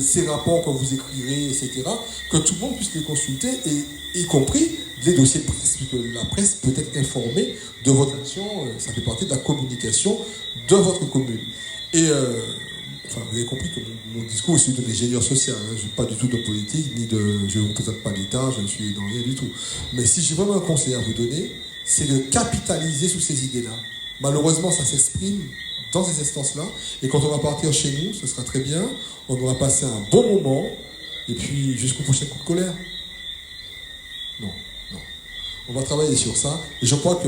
ces rapports que vous écrirez, etc., que tout le monde puisse les consulter, et y compris les dossiers de presse, puisque la presse peut être informée de votre action, ça fait partie de la communication de votre commune. Et vous avez compris que mon discours est celui de l'ingénieur social, je ne suis pas du tout de politique, je ne représente pas l'État, je ne suis dans rien du tout. Mais si j'ai vraiment un conseil à vous donner, c'est de capitaliser sur ces idées-là. Malheureusement, ça s'exprime dans ces instances-là, et quand on va partir chez nous, ce sera très bien, on aura passé un bon moment, et puis jusqu'au prochain coup de colère. Non. On va travailler sur ça, et je crois que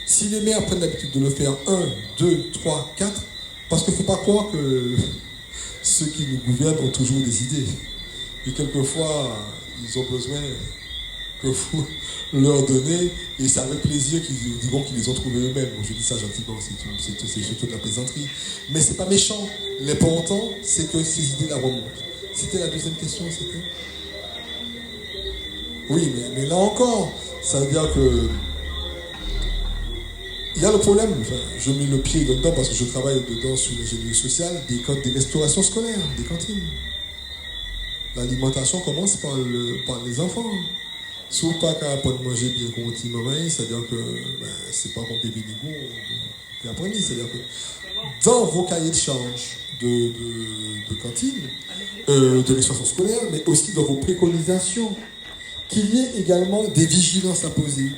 si les maires prennent l'habitude de le faire 1, 2, 3, 4, parce qu'il ne faut pas croire que ceux qui nous gouvernent ont toujours des idées. Et quelquefois, ils ont besoin que vous leur donnez, et c'est avec plaisir qu'ils diront qu'ils les ont trouvés eux-mêmes. Bon, je dis ça gentiment, c'est surtout de la plaisanterie. Mais c'est pas méchant. L'important, c'est que ces idées-là remontent. C'était la deuxième question, c'était ? Oui, mais là encore, ça veut dire que il y a le problème, je mets le pied dedans parce que je travaille dedans sur l'ingénierie sociale, des restaurations scolaires, des cantines. L'alimentation commence par les enfants. Sauf pas qu'à apprendre à manger bien continuellement, c'est-à-dire que c'est pas qu'on peut venir qui apprendre, c'est-à-dire que dans vos cahiers de charge de cantine, de restauration scolaire, mais aussi dans vos préconisations, qu'il y ait également des vigilances à poser.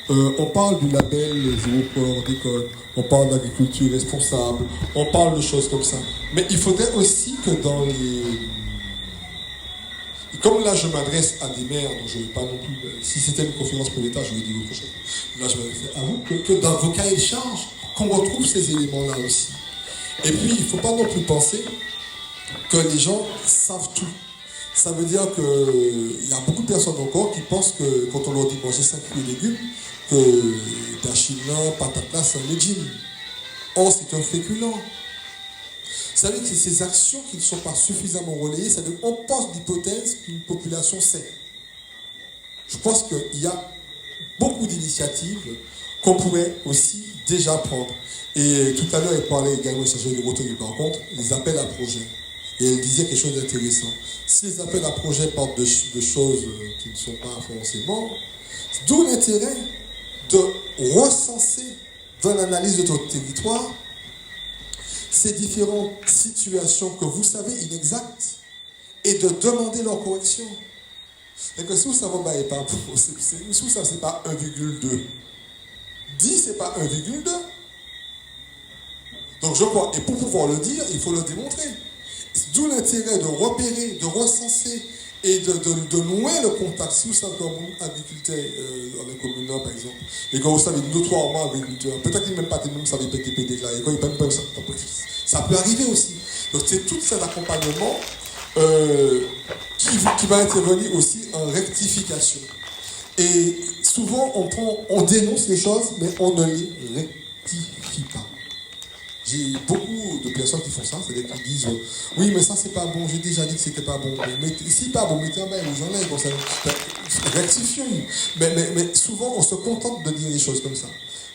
On parle du label zéro chlordécone, on parle d'agriculture responsable, on parle de choses comme ça. Mais il faudrait aussi que dans les... Comme là je m'adresse à des maires, donc je ne vais pas non plus... Si c'était une conférence pour l'État, je vais dire autre chose. Là je m'adresse à vous, que dans vos cahiers de charge, qu'on retrouve ces éléments-là aussi. Et puis il ne faut pas non plus penser que les gens savent tout. Ça veut dire qu'il y a beaucoup de personnes encore qui pensent que quand on leur dit manger 5 fruits et légumes, que dachina, patate là, c'est un légume. Or, c'est un féculent. Vous savez que ces actions qui ne sont pas suffisamment relayées, ça veut dire qu'on pense l'hypothèse qu'une population sait. Je pense qu'il y a beaucoup d'initiatives qu'on pourrait aussi déjà prendre. Et tout à l'heure, elle parlait également, il s'agit de Rotori, par contre, les appels à projets. Et elle disait quelque chose d'intéressant. Si les appels à projets partent de choses qui ne sont pas forcément, d'où l'intérêt de recenser dans l'analyse de votre territoire ces différentes situations que vous savez inexactes et de demander leur correction. Et que si vous savez pas, si vous savez c'est pas 1,2, 10 c'est pas 1,2. Donc je crois, et pour pouvoir le dire, il faut le démontrer. D'où l'intérêt de repérer, de recenser et de nouer le contact. Si vous savez un agriculteur dans les communes, par exemple, et quand vous savez notoirement agriculteur, peut-être qu'il ne même pas savait PTP déclaré, quand il ne même ça peut arriver aussi. Donc c'est tout cet accompagnement qui va intervenir aussi en rectification. Et souvent on dénonce les choses, mais on ne les rectifie pas. J'ai beaucoup de personnes qui font ça, c'est-à-dire qui disent oui, mais ça c'est pas bon, j'ai déjà dit que c'était pas bon. Mais si pas bon, mettez en bas, les gens là, ils vont rectifier. Mais souvent on se contente de dire des choses comme ça.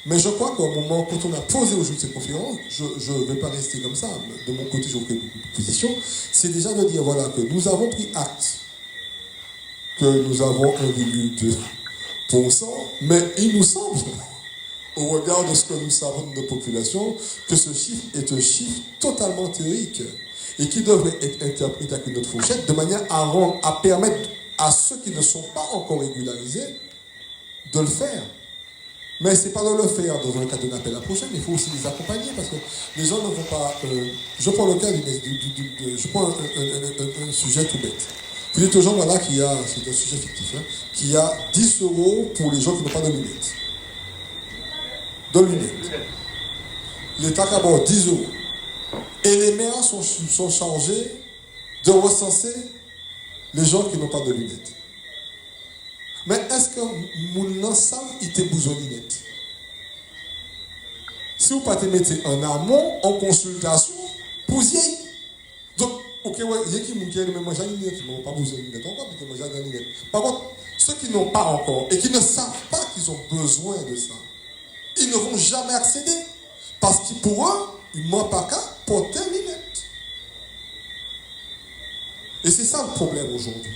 Mais je crois qu'au moment, quand on a posé aujourd'hui cette conférence, je ne vais pas rester comme ça. De mon côté, j'ai pris beaucoup de positions. C'est déjà de dire voilà, que nous avons pris acte que nous avons 1,2%, mais il nous semble, au regard de ce que nous savons de nos populations, que ce chiffre est un chiffre totalement théorique et qui devrait être interprété avec une autre fourchette de manière à permettre à ceux qui ne sont pas encore régularisés de le faire. Mais ce n'est pas de le faire dans un cadre d'un appel à projet, mais il faut aussi les accompagner parce que les gens ne vont pas. Je prends le cas je prends un sujet tout bête. Vous dites aux gens, voilà, c'est un sujet fictif, qu'il y a 10 € pour les gens qui n'ont pas de lunettes. De lunettes. L'État d'abord 10 €. Et les maires sont chargés de recenser les gens qui n'ont pas de lunettes. Mais est-ce que mon ensemble était besoin de lunettes? Si vous ne mettez en amont, en consultation, pour y aller. Donc, ok, il y a qui m'ont mangé des lunettes, qui n'ont pas besoin de lunettes encore, mais qui ont mangé des lunettes. Par contre, ceux qui n'ont pas encore et qui ne savent pas qu'ils ont besoin de ça, ils ne vont jamais accéder. Parce que pour eux, ils ne m'ont pas qu'à porter des lunettes. Et c'est ça le problème aujourd'hui.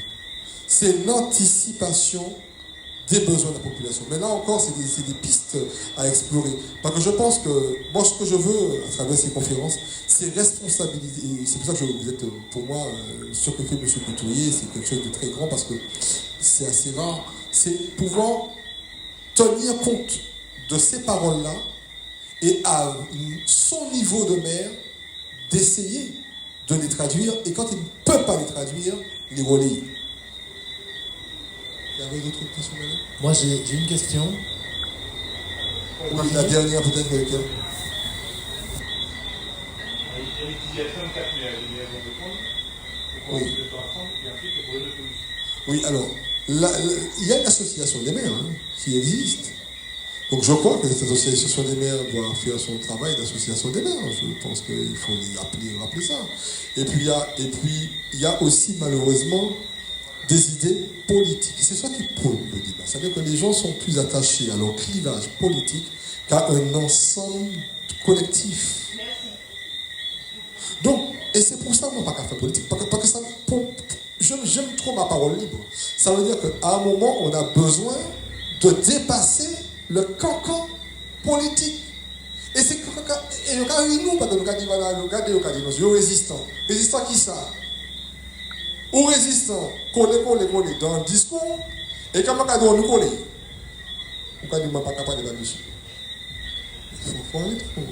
C'est l'anticipation des besoins de la population. Mais là encore, c'est des pistes à explorer. Parce que je pense que, moi, ce que je veux, à travers ces conférences, c'est responsabiliser. Et c'est pour ça que vous êtes, pour moi, ce que fait M. Couturier, c'est quelque chose de très grand, parce que c'est assez rare. C'est pouvoir tenir compte de ces paroles-là et à son niveau de maire, d'essayer de les traduire. Et quand il ne peut pas les traduire, les relayer. Il y avait d'autres questions, madame? Moi, j'ai une question. Oui, la dernière peut-être avec elle. Oui. Oui, alors, il y a une association des maires qui existe. Donc je crois que cette association des maires doit faire son travail d'association des maires. Je pense qu'il faut rappeler ça. Et puis il y a aussi malheureusement des idées politiques. C'est ça qui pose le débat. C'est-à-dire que les gens sont plus attachés à leur clivage politique qu'à un ensemble collectif. Donc, et c'est pour ça que moi, pas qu'à faire politique. Parce que ça, j'aime trop ma parole libre. Ça veut dire qu'à un moment, on a besoin de dépasser le cancan politique. Et c'est et le cas nous, parce que nous regardons nos résistants. Résistants qui ça? Ou résistants, collés dans le discours, et quand on nous coller. Pourquoi nous ne sommes pas capables de la mission? Il faut aller trop.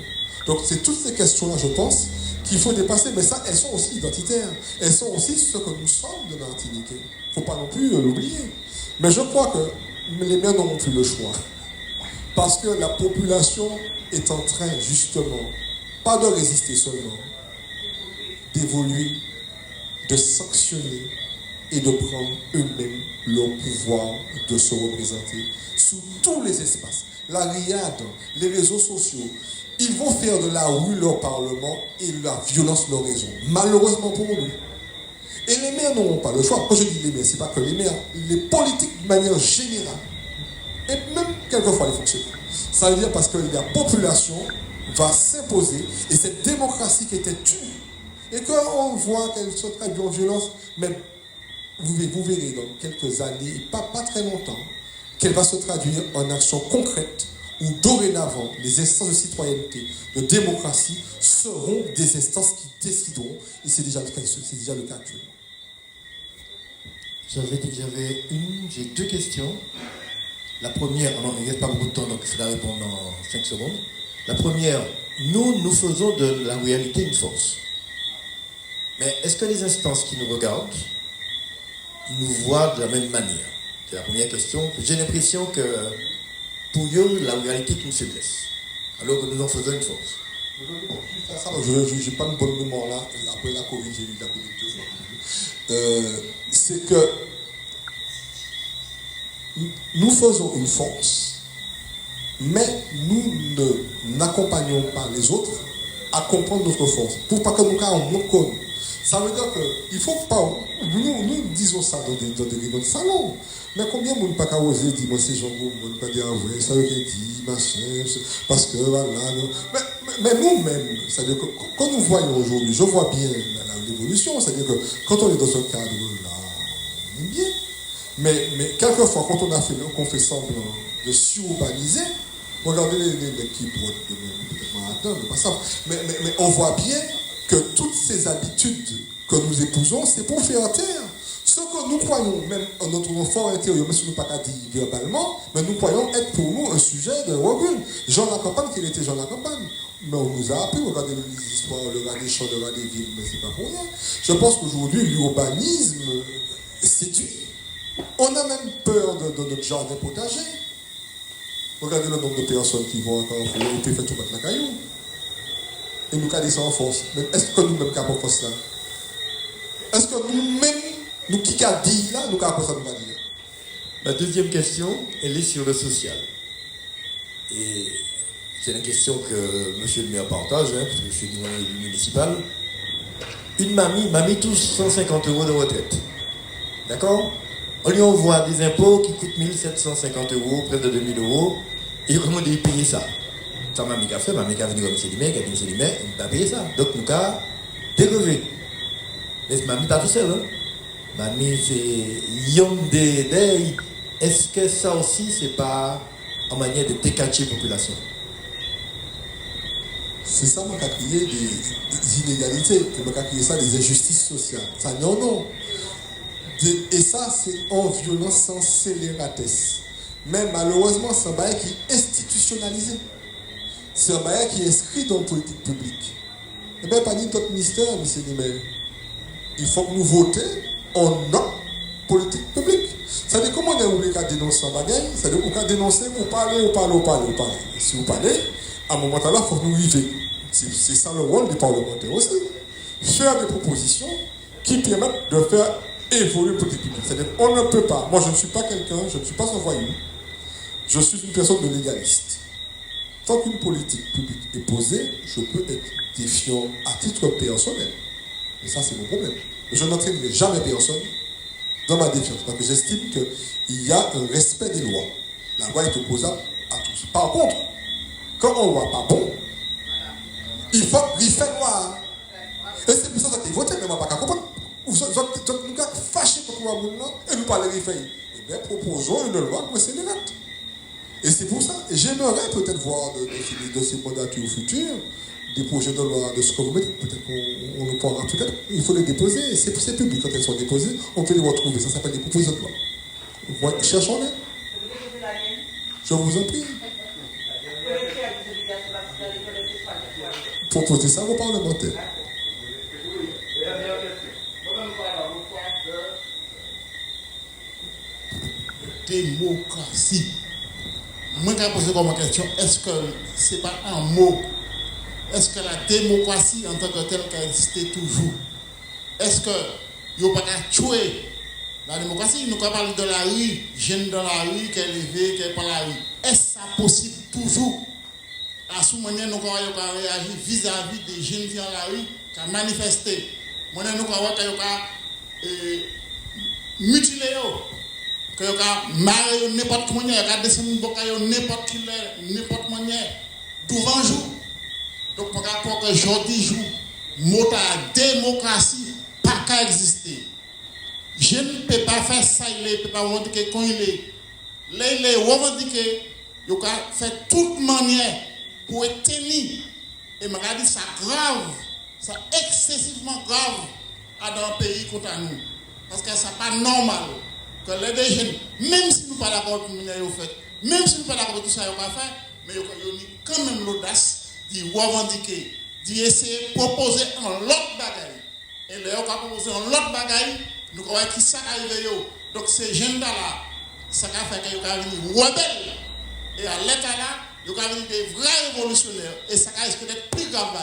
Donc c'est toutes ces questions-là, je pense, qu'il faut dépasser, mais ça, elles sont aussi identitaires. Elles sont aussi ce que nous sommes de Martinique. Il ne faut pas non plus l'oublier. Mais je crois que les maires n'auront plus le choix. Parce que la population est en train, justement, pas de résister seulement, d'évoluer, de sanctionner et de prendre eux-mêmes leur pouvoir de se représenter sous tous les espaces. La riade, les réseaux sociaux, ils vont faire de la rue leur parlement et la violence leur raison. Malheureusement pour nous. Et les maires n'auront pas le choix. Quand je dis les maires, ce n'est pas que les maires, les politiques de manière générale, et même quelquefois les fonctionnaires. Ça veut dire parce que la population va s'imposer, et cette démocratie qui était tue, et quand on voit qu'elle se traduit en violence, mais vous verrez dans quelques années, pas très longtemps, qu'elle va se traduire en action concrète, où dorénavant, les instances de citoyenneté, de démocratie, seront des instances qui décideront, et c'est déjà le cas actuellement. J'avais dit que j'ai 2 questions. La première, il ne reste pas beaucoup de temps, donc c'est la répondre en 5 secondes. La première, nous faisons de la réalité une force. Mais est-ce que les instances qui nous regardent nous voient de la même manière? C'est la première question. J'ai l'impression que pour eux, la réalité est une faiblesse, alors que nous en faisons une force. Je n'ai pas une bonne mémoire là. Après la Covid, j'ai eu la Covid 2 fois. C'est que nous faisons une force, mais nous n'accompagnons pas les autres à comprendre notre force. Pour pas que nous connaissions. Ça veut dire qu'il ne faut pas. Nous disons ça dans des réunions de salon. Mais combien de monde pas qu'à oser dire, moi c'est Jean-Gou, moi pas dire vrai, ça veut dire dit, machin, parce que voilà. Mais nous-mêmes, c'est-à-dire que quand nous voyons aujourd'hui, je vois bien l'évolution, c'est-à-dire que quand on est dans un cadre là, on est bien. Mais quelquefois, quand qu'on fait semblant de sururbaniser, regardez les mecs qui pourraient peut-être marathon, mais pas ça. Mais on voit bien que toutes ces habitudes que nous épousons, c'est pour faire taire. Ce que nous croyons, même en notre fort intérieur, même si nous ne pouvons pas dire verbalement, mais nous croyons être pour nous un sujet de recul. Jean Lacampagne, qu'il était Jean Lacampagne. Mais on nous a appris, regardez les histoires, regardez les champs, regardez les villes, mais ce n'est pas pour rien. Je pense qu'aujourd'hui, l'urbanisme séduit. On a même peur de notre jardin potager. Regardez le nombre de personnes qui vont encore au pays faire tout battre la caillou. Et nous cadrer ça en force. Mais est-ce que nous-mêmes avons force là? Est-ce que nous-mêmes, nous qui a dit là, nous avons ça nous dire? La deuxième question, elle est sur le social. Et c'est une question que M. le maire partage, parce que je suis élu municipal. Une mamie touche 150 € de retraite. D'accord? On lui envoie des impôts qui coûtent 1750 €, près de 2000 €, et comment il paye ça? Ça mamie a fait, mamie a venu comme c'est lui-même, qui a dit c'est lui-même, il n'a pas payé ça. Donc nous avons dérivé. Mais mamie pas tout seul, hein? Mamie c'est Yom Day. Est-ce que ça aussi c'est pas en manière de décacher la population? C'est ça, moi, qui a créé des inégalités, et qui a créé ça, des injustices sociales. Ça, non. Et ça, c'est en violence sans scélératesse. Mais malheureusement, c'est un bail qui est institutionnalisé. C'est un bail qui est inscrit dans la politique publique. Et bien, pas ni d'autres ministères, M. Nimel. Il faut que nous votions en notre politique publique. Ça veut dire comment on est obligé à dénoncer un bagage? Ça veut dire qu'on peut dénoncer, vous parlez. Si vous parlez, à un moment là, il faut que nous vivions. C'est ça le rôle des parlementaires aussi. Faire des propositions qui permettent de faire évoluer le politique publique. C'est-à-dire on ne peut pas. Moi, je ne suis pas quelqu'un, je ne suis pas un voyou. Je suis une personne de légaliste. Tant qu'une politique publique est posée, je peux être défiant à titre personnel. Et ça, c'est mon problème. Je n'entraînerai jamais personne dans ma défiance. Parce que j'estime qu'il y a un respect des lois. La loi est opposable à tous. Par contre, quand on ne voit pas bon, il faut qu'il fait noir. Et c'est pour ça que tu as voté, mais moi, pas comprendre. Nous sommes fâchés contre moi et nous parlons de failles. Eh bien, proposons une loi pour scélérat. Et c'est pour ça. Et j'aimerais peut-être voir de ces mandatures futures des projets de loi de ce que vous mettez. Peut-être qu'on nous pourra. Peut-être il faut les déposer. C'est public quand elles sont déposées. On peut les retrouver. Ça s'appelle des propositions de loi. Cherchons-les. Je vous en prie. Proposez ça aux parlementaires. Démocratie. Moi, je vais poser comme question, est-ce que ce n'est pas un mot? Est-ce que la démocratie en tant que telle qui a existé toujours? Est-ce que il n'y a pas qu'à tuer La démocratie, nous parlons de la rue, jeunes dans la rue, qui est levé, qui est pas la rue. Est-ce ça possible toujours? À ce moment, nous avons réagi vis-à-vis des jeunes qui sont dans la rue, qui ont manifesté. Nous avons mutilé, que vous avez marré n'importe quelle manière, vous avez descendu n'importe quelle manière, devant jour. Donc, pour que aujourd'hui, jour, mot à démocratie, pas qu'à exister. Je ne peux pas faire ça, il ne peut pas revendiquer quand il est. Là, il est revendiqué, il a fait toute manière pour être tenu. Et m'a dit ça grave, ça excessivement grave dans un pays contre nous. Parce que ça n'est pas normal que les jeunes, même si nous ne sommes pas d'accord avec ce qu'ils fait, même si nous ne sommes pas d'accord avec tout ça qu'ils ont fait, mais ils ont quand même l'audace d'y revendiquer, d'y essayer de proposer un autre bagaille. Et là, ils ont proposé un autre bagaille, nous voyons qui ça arrive. Donc ces jeunes-là, ça a fait qu'ils ont venus rebelles. Et à l'état là, ils ont venus des vrais révolutionnaires. Et ça risque d'être plus grave.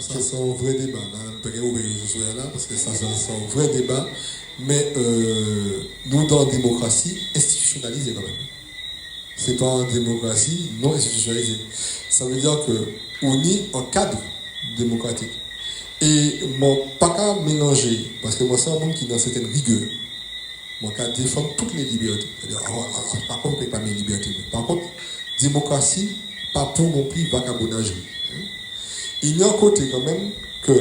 Ça c'est un vrai débat. Là, parce que ça c'est un vrai débat. Mais nous, dans la démocratie, institutionnalisée quand même. C'est pas une démocratie non institutionnalisée. Ça veut dire qu'on est en cadre démocratique. Et mon pas qu'à mélanger, parce que moi c'est un monde qui est dans certaines rigueurs. Moi qu'à défendre toutes les libertés. C'est-à-dire, par contre, je ne pas mes libertés. Par contre, démocratie, pas pour non plus vagabondagerie. Il y a un côté quand même que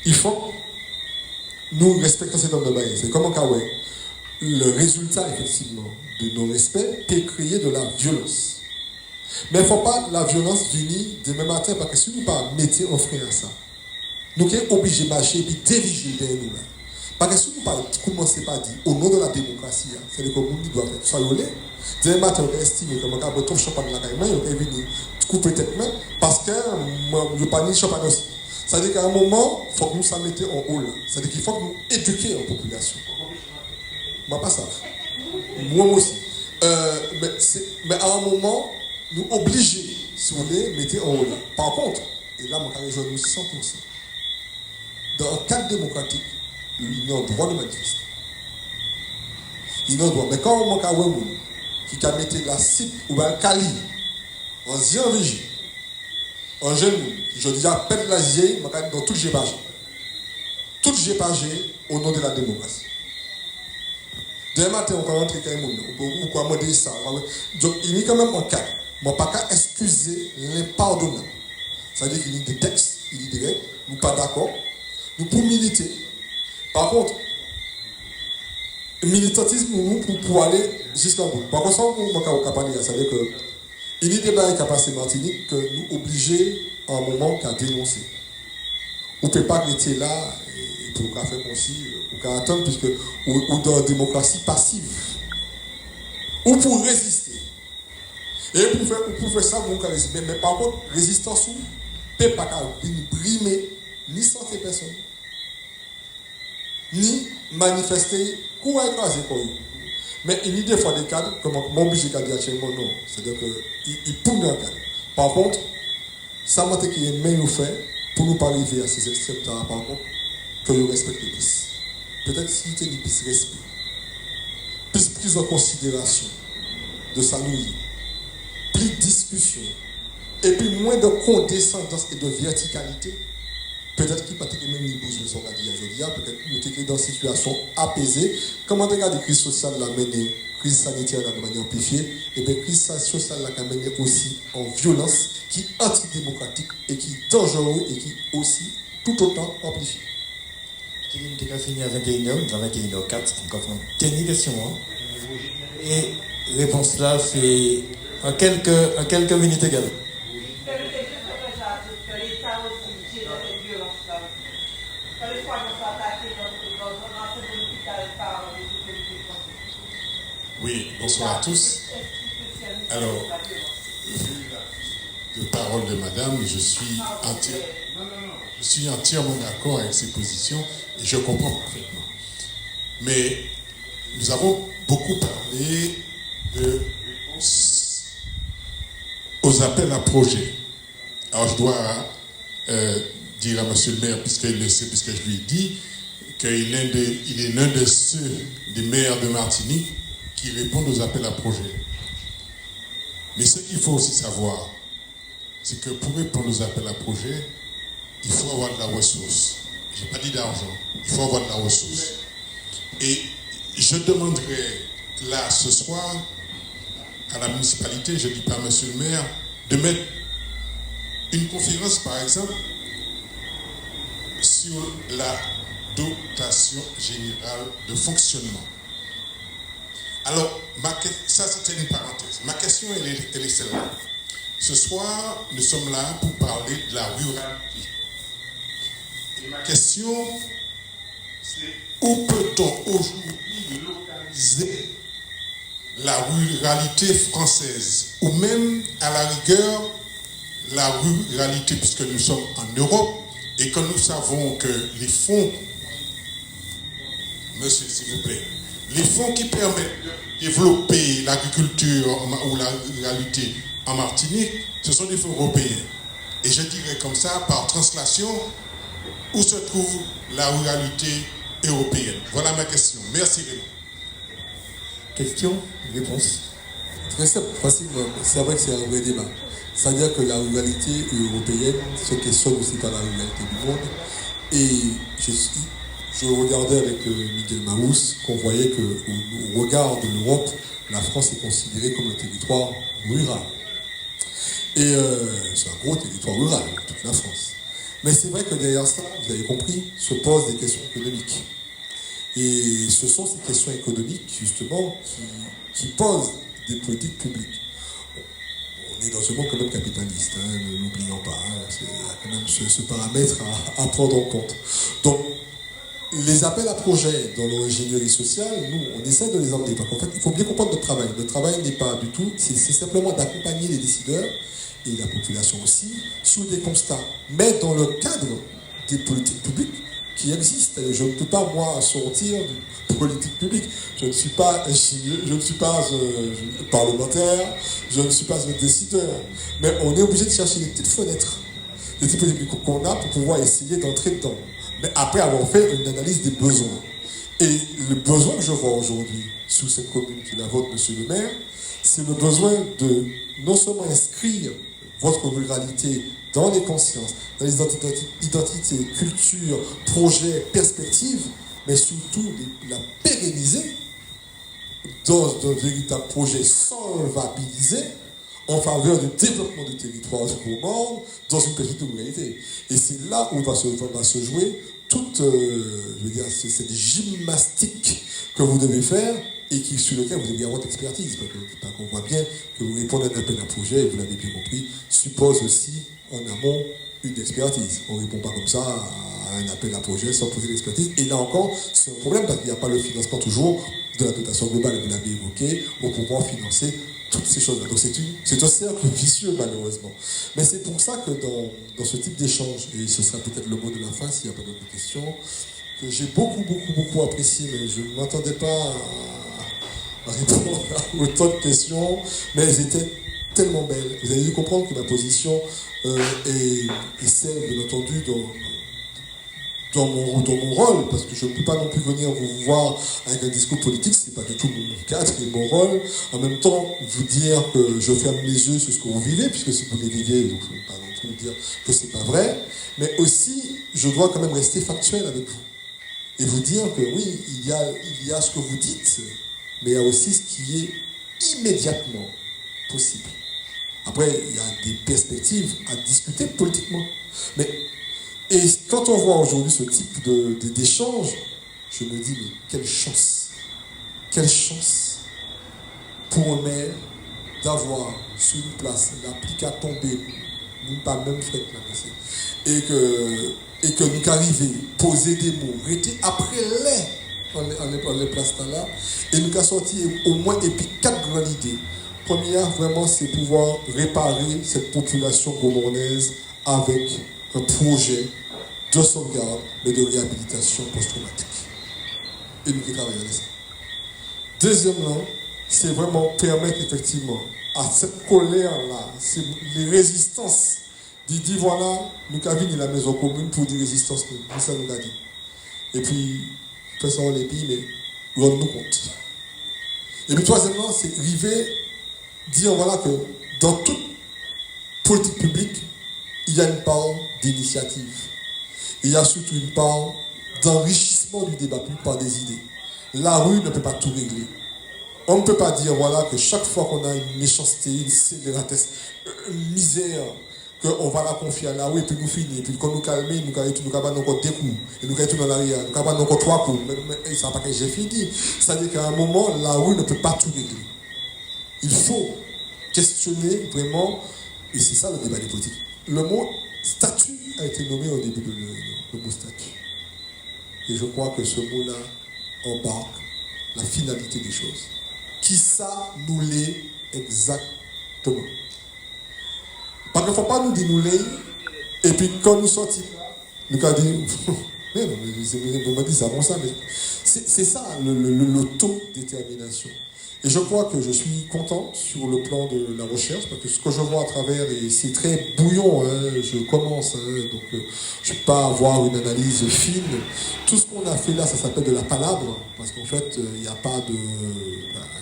il faut que nous respectons ces normes de base. C'est comme le résultat effectivement de nos respects peut créer de la violence. Mais il ne faut pas la violence venir demain matin parce que si nous ne pas mettre un frein à ça, nous sommes obligés de marcher et de diriger derrière nous. Parce que si nous ne commençons pas à dire au nom de la démocratie, c'est-à-dire que le monde doit faire ça. Demain matin, on estime que je vais trop champagne dans la caille, je vais venir couper tête main parce que je ne pas ni champagne aussi. C'est-à-dire qu'à un moment, il faut que nous ça mette en haut. C'est-à-dire qu'il faut que nous éduquions la population. Moi, pas ça. Moi aussi. Mais à un moment, nous obligés, si vous voulez, mettez en haut. Par contre, et là, je rejoins 100%. Dans un cadre démocratique, il y a un droit de manifester. Il y a un droit. Mais quand on manque à un qui a mis la cible ou un cali, en zéro vigile, en jeune, je dis à peine la vieille, dans tout le GPAG. Tout le GPAG au nom de la démocratie. Demain matin, on va rentrer quand même, on peut demander ça. Donc, il y a quand même un cadre. Mais pas qu'à excuser l'impardonnable. C'est-à-dire qu'il y a des textes, il y a des règles, nous ne sommes pas d'accord. Nous pouvons militer. Par contre, le militantisme, nous pour aller jusqu'au bout. Par contre, ça, on va parler, c'est-à-dire que il y a des débats qui passent Martinique que nous obligés à un moment qu'à dénoncer. On ne peut pas rester là pour faire comme si, pour attendre, puisque ou dans la démocratie passive. Ou pour résister. Et pour faire ça, vous pouvez résister. Mais par contre, résistance, vous ne peut pas brimer ni santé personne, ni manifester, pour écraser pour eux. Mais il y a des fois des cadres, comme mon obligé à dire actuellement, non. C'est-à-dire qu'il pousse un cadre. Par contre, ça m'a dit qu'il y a une main fait pour nous pas arriver à ces extrêmes-là, par contre, que nous respectons les pistes. Peut-être si tu as des pistes respect, plus prise en considération de sa nouille, plus de discussion, et puis moins de condescendance et de verticalité. Peut-être qu'il n'y a pas même les besoins de son candidat. Peut-être que nous sommes dans une situation apaisée. Comment regarder la crise sociale la mené, crise sanitaire de manière amplifiée, et bien crise sociale la mené aussi en violence, qui est antidémocratique et qui est dangereux et qui est aussi tout autant amplifiée. Nous avons fini à 21h, nous avons 21h04, donc on a une question. Et réponse là, c'est en quelques minutes également. Oui, bonsoir à tous. Alors, vu la parole de madame, je suis entièrement d'accord avec ses positions et je comprends parfaitement. Mais nous avons beaucoup parlé aux appels à projets. Alors, je dois dire à monsieur le maire, puisqu'il le sait, puisque je lui ai dit, qu'il est l'un de ceux des maires de Martinique qui répondent aux appels à projets. Mais ce qu'il faut aussi savoir, c'est que pour répondre aux appels à projets, il faut avoir de la ressource. Je n'ai pas dit d'argent, il faut avoir de la ressource. Et je demanderai là ce soir à la municipalité, je ne dis pas à monsieur le maire, de mettre une conférence par exemple sur la dotation générale de fonctionnement. Alors, ça c'était une parenthèse. Ma question elle est celle-là. Ce soir, nous sommes là pour parler de la ruralité. Et ma question, c'est où peut-on aujourd'hui localiser la ruralité française, ou même à la rigueur la ruralité, puisque nous sommes en Europe et que nous savons que les fonds, monsieur s'il vous plaît, les fonds qui permettent de développer l'agriculture ou la ruralité en Martinique, ce sont des fonds européens. Et je dirais comme ça, par translation, où se trouve la ruralité européenne? Voilà ma question. Merci Raymond. Question, réponse. Très simple, facile. C'est vrai que c'est un vrai débat. C'est-à-dire que la ruralité européenne se questionne aussi par la ruralité du monde. Et je regardais avec Miguel Maous qu'on voyait qu'au regard de l'Europe, la France est considérée comme un territoire rural. Et c'est un gros territoire rural, toute la France. Mais c'est vrai que derrière ça, vous avez compris, se posent des questions économiques. Et ce sont ces questions économiques, justement, qui posent des politiques publiques. On est dans un monde quand même capitaliste, hein, ne l'oublions pas. Il y a quand même ce paramètre à prendre en compte. Donc, les appels à projets dans l'ingénierie sociale, nous, on essaie de les emmener. Parce qu'en fait, il faut bien comprendre notre travail. Notre travail n'est pas du tout, c'est simplement d'accompagner les décideurs et la population aussi sur des constats, mais dans le cadre des politiques publiques qui existent. Je ne peux pas, moi, sortir de politique publique. Je ne suis pas parlementaire, je ne suis pas un décideur. Mais on est obligé de chercher des petites fenêtres, des petites politiques qu'on a pour pouvoir essayer d'entrer dedans. Mais après avoir fait une analyse des besoins. Et le besoin que je vois aujourd'hui sous cette commune qui est la vôtre, monsieur le maire, c'est le besoin de non seulement inscrire votre ruralité dans les consciences, dans les identités, cultures, projets, perspectives, mais surtout la pérenniser dans un véritable projet solvabilisé en faveur du développement du territoire gourmand dans une petite ruralité. Et c'est là où va se jouer toute cette gymnastique que vous devez faire et sur lequel vous devez avoir votre expertise. Parce qu'on voit bien que vous répondez à un appel à projet, et vous l'avez bien compris, suppose aussi en amont une expertise. On ne répond pas comme ça à un appel à projet sans poser l'expertise. Et là encore, c'est un problème parce qu'il n'y a pas le financement toujours de la dotation globale, vous l'avez évoqué, pour pouvoir financer toutes ces choses-là. Donc c'est un cercle vicieux malheureusement. Mais c'est pour ça que dans ce type d'échange, et ce sera peut-être le mot de la fin s'il n'y a pas d'autres questions, que j'ai beaucoup apprécié, mais je ne m'attendais pas à répondre à autant de questions, mais elles étaient tellement belles. Vous avez dû comprendre que ma position est celle, bien entendu, dans mon rôle, parce que je ne peux pas non plus venir vous voir avec un discours politique, c'est pas du tout mon cadre et mon rôle. En même temps, vous dire que je ferme les yeux sur ce que vous vivez, puisque si vous les vivez, donc je ne peux pas non plus dire que c'est pas vrai, mais aussi, je dois quand même rester factuel avec vous. Et vous dire que oui, il y a ce que vous dites, mais il y a aussi ce qui est immédiatement possible. Après, il y a des perspectives à discuter politiquement. Et quand on voit aujourd'hui ce type d'échange, je me dis, mais quelle chance pour un maire d'avoir sur une place l'applique à tomber, nous pas même fait la passer, et que nous arrivions poser des mots, rester après les places là, et nous avons sorti au moins et puis 4 grandes idées. Première, vraiment, c'est pouvoir réparer cette population gourmandaise avec un projet de sauvegarde, mais de réhabilitation post-traumatique. Et nous travaillons ça. Deuxièmement, c'est vraiment permettre effectivement à cette colère-là, les résistances, dit voilà, nous avons la maison commune pour des résistances, ça nous a dit. et puis, faisons les billes, mais rendons-nous compte. Et puis, troisièmement, c'est arriver, dire voilà que dans toute politique publique, il y a une part d'initiative. Il y a surtout une part d'enrichissement du débat public par des idées. La rue ne peut pas tout régler. On ne peut pas dire voilà, que chaque fois qu'on a une méchanceté, une scélératesse, une misère, qu'on va la confier à la rue et puis nous finir, et puis quand nous calmer, nous avons encore des coups, et nous avons dans l'arrière, nous avons encore 3 coups, mais ça ne va pas que j'ai fini. C'est-à-dire qu'à un moment, la rue ne peut pas tout régler. Il faut questionner vraiment, et c'est ça le débat des politiques. Le mot statut a été nommé au début de le mot statut. Et je crois que ce mot-là embarque la finalité des choses. Qui ça nous l'est exactement. Parce qu'il ne faut pas nous dire nous l'est, et puis quand nous sortons, nous allons dire, mais non, vous me dites ça bon ça, mais c'est ça l'autodétermination. Et je crois que je suis content sur le plan de la recherche, parce que ce que je vois à travers, et c'est très bouillon, je commence, donc je ne vais pas avoir une analyse fine. Tout ce qu'on a fait là, ça s'appelle de la palabre, parce qu'en fait, il n'y a pas de...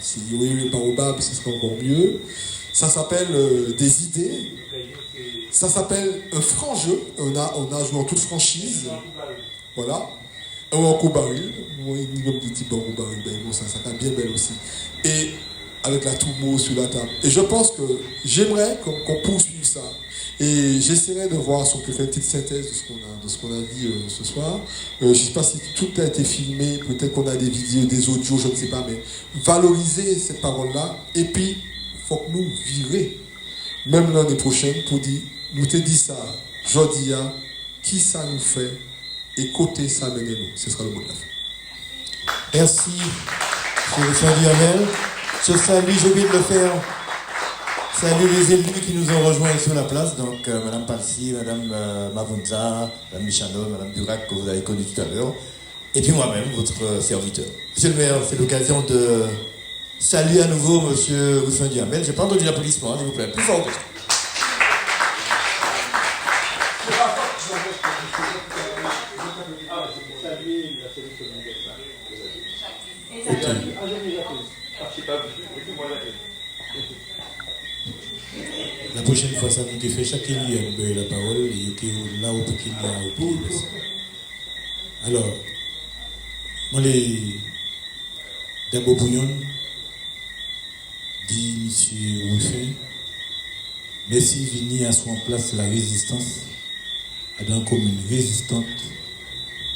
si il y avait pas au bab, ce serait encore mieux. Ça s'appelle des idées, ça s'appelle un franc jeu, on a joué en toute franchise, voilà. Un coup baril, un petit bon baril, ça quand même bien belle aussi. Et avec la tourmeau sur la table. Et je pense que j'aimerais qu'on poursuive ça. Et j'essaierai de voir si on peut faire une petite synthèse de ce qu'on a dit ce soir. Je ne sais pas si tout a été filmé, peut-être qu'on a des vidéos, des audios, je ne sais pas, mais valoriser cette parole-là. Et puis, il faut que nous virer, même l'année prochaine, pour dire, nous te dit ça, Jodia, qui ça nous fait, et côté ça, menez-nous. Ce sera le mot de la fin. Merci, M. Duhamel. Je salue, j'ai oublié de le faire. Salut les élus qui nous ont rejoints sur la place. Donc, Mme Palsi, Mme Mavunza, Mme Michano, Mme Durac, que vous avez connu tout à l'heure. Et puis moi-même, votre serviteur. Monsieur le maire, c'est l'occasion de saluer à nouveau M. Ousmane Duhamel. Je n'ai pas entendu l'applaudissement, s'il vous plaît. Plus fort que ça. La prochaine fois, ça nous fait chacun lui la parole et là où qu'il y a au pays. Alors, moi, d'abord Bouillon, dit M. Ruffin, merci de venir à son place la résistance, comme une résistante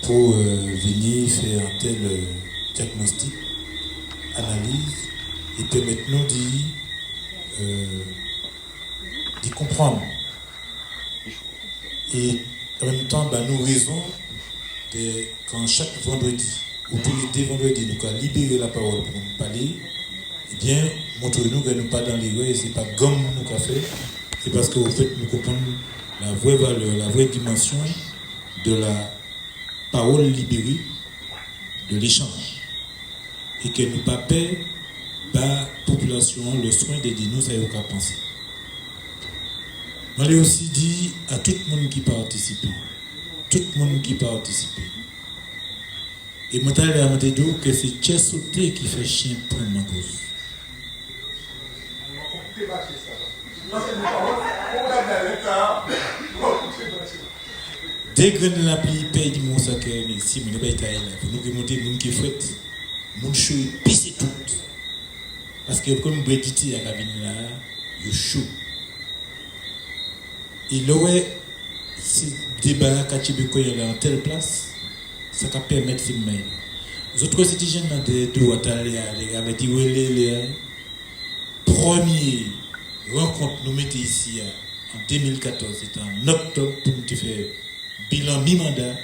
pour venir faire un tel diagnostic, analyse et permettre-nous d'y comprendre. Et en même temps, nous raison quand chaque vendredi, ou tous les deux vendredis, nous avons libéré la parole pour nous parler, eh bien, montrez-nous que nous pas dans les rues, et ce n'est pas gomme nous avons fait, c'est parce qu'au fait, nous comprenons la vraie valeur, la vraie dimension de la parole libérée, de l'échange. Et que nous pas paix, la population, le soin de nous, ça y a qu'à penser. Je l'ai aussi dit à tout le monde qui participe. Tout le monde qui participe. Et je t'ai dit que c'est Tchè Sauté qui fait chien pour ma gauche. Dès que nous avons payé du monde, ça que si nous n'avons pas été là, nous avons monté le monde qui est fouet, le monde chaud, pissé tout. Parce que comme vous dites, il y a la cabine là, il est chaud. Et là, si le débat est en telle place, ça va permettre de faire. Les autres citoyens ont des droits à aller avec les premières rencontres nous mettons ici en 2014, c'était en octobre pour nous faire bilan mi-mandat.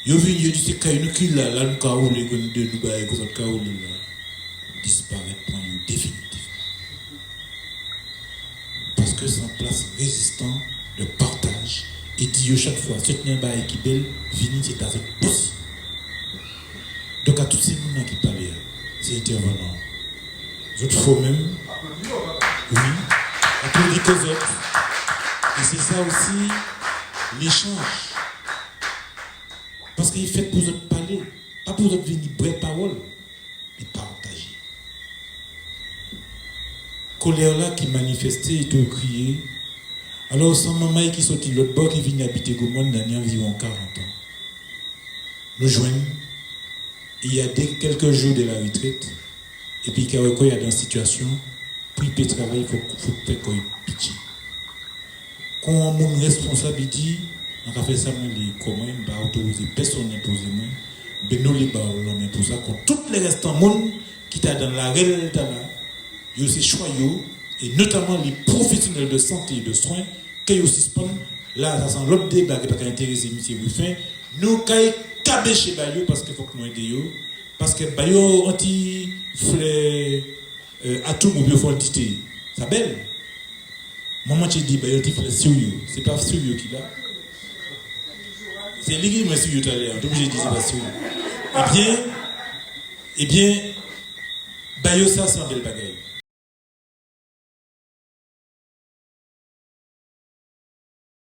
Ils ont vu, ils ont dit que nous qui là, nous avons roulé, nous avons roulé, disparaître pour nous définitivement. Parce que c'est en place résistant de partage et dit chaque fois, cette n'est pas qui belle, fini, c'est avec possible. Donc à tous ces gens qui parlent, c'est intervenant. Les autres faut même, oui, applaudis que les autres. Et c'est ça aussi l'échange. Parce qu'il fait pour vous parler. parler. Pas pour venir bref parole, mais partager. Colère là qui manifestait et tout crier. Alors, sans maman qui sortit de l'autre bord, qui vient habiter Gaumont dans environ 40 ans. Nous joignons. Il y a quelques jours de la retraite. Et puis, quand il y a dans une situation, pour y travailler, il faut faire pitié. Quand on a une responsabilité, on a fait ça, comment on va autoriser personne n'imposer moi. Ben nous les barons pour ça, quand tous les restants monde qui sont dans la réalité là, ils aussi choyaux, et notamment les professionnels de santé et de soins, qui ont suspendent, là, ça sent l'autre débat qui a intéressé M. Ruffin, nous, qui avons chez Bayo, parce qu'il faut que nous aidions, parce que Bayo, anti-fleur, atome ou biofondité, ça belle. Maman, tu dis, Bayo, anti-fleur, c'est pas sérieux qui l'a. C'est lui qui m'a suivi tout à l'heure, donc j'ai dit, c'est pas sérieux. Eh bien, Bayo, ça, c'est un bel bagage.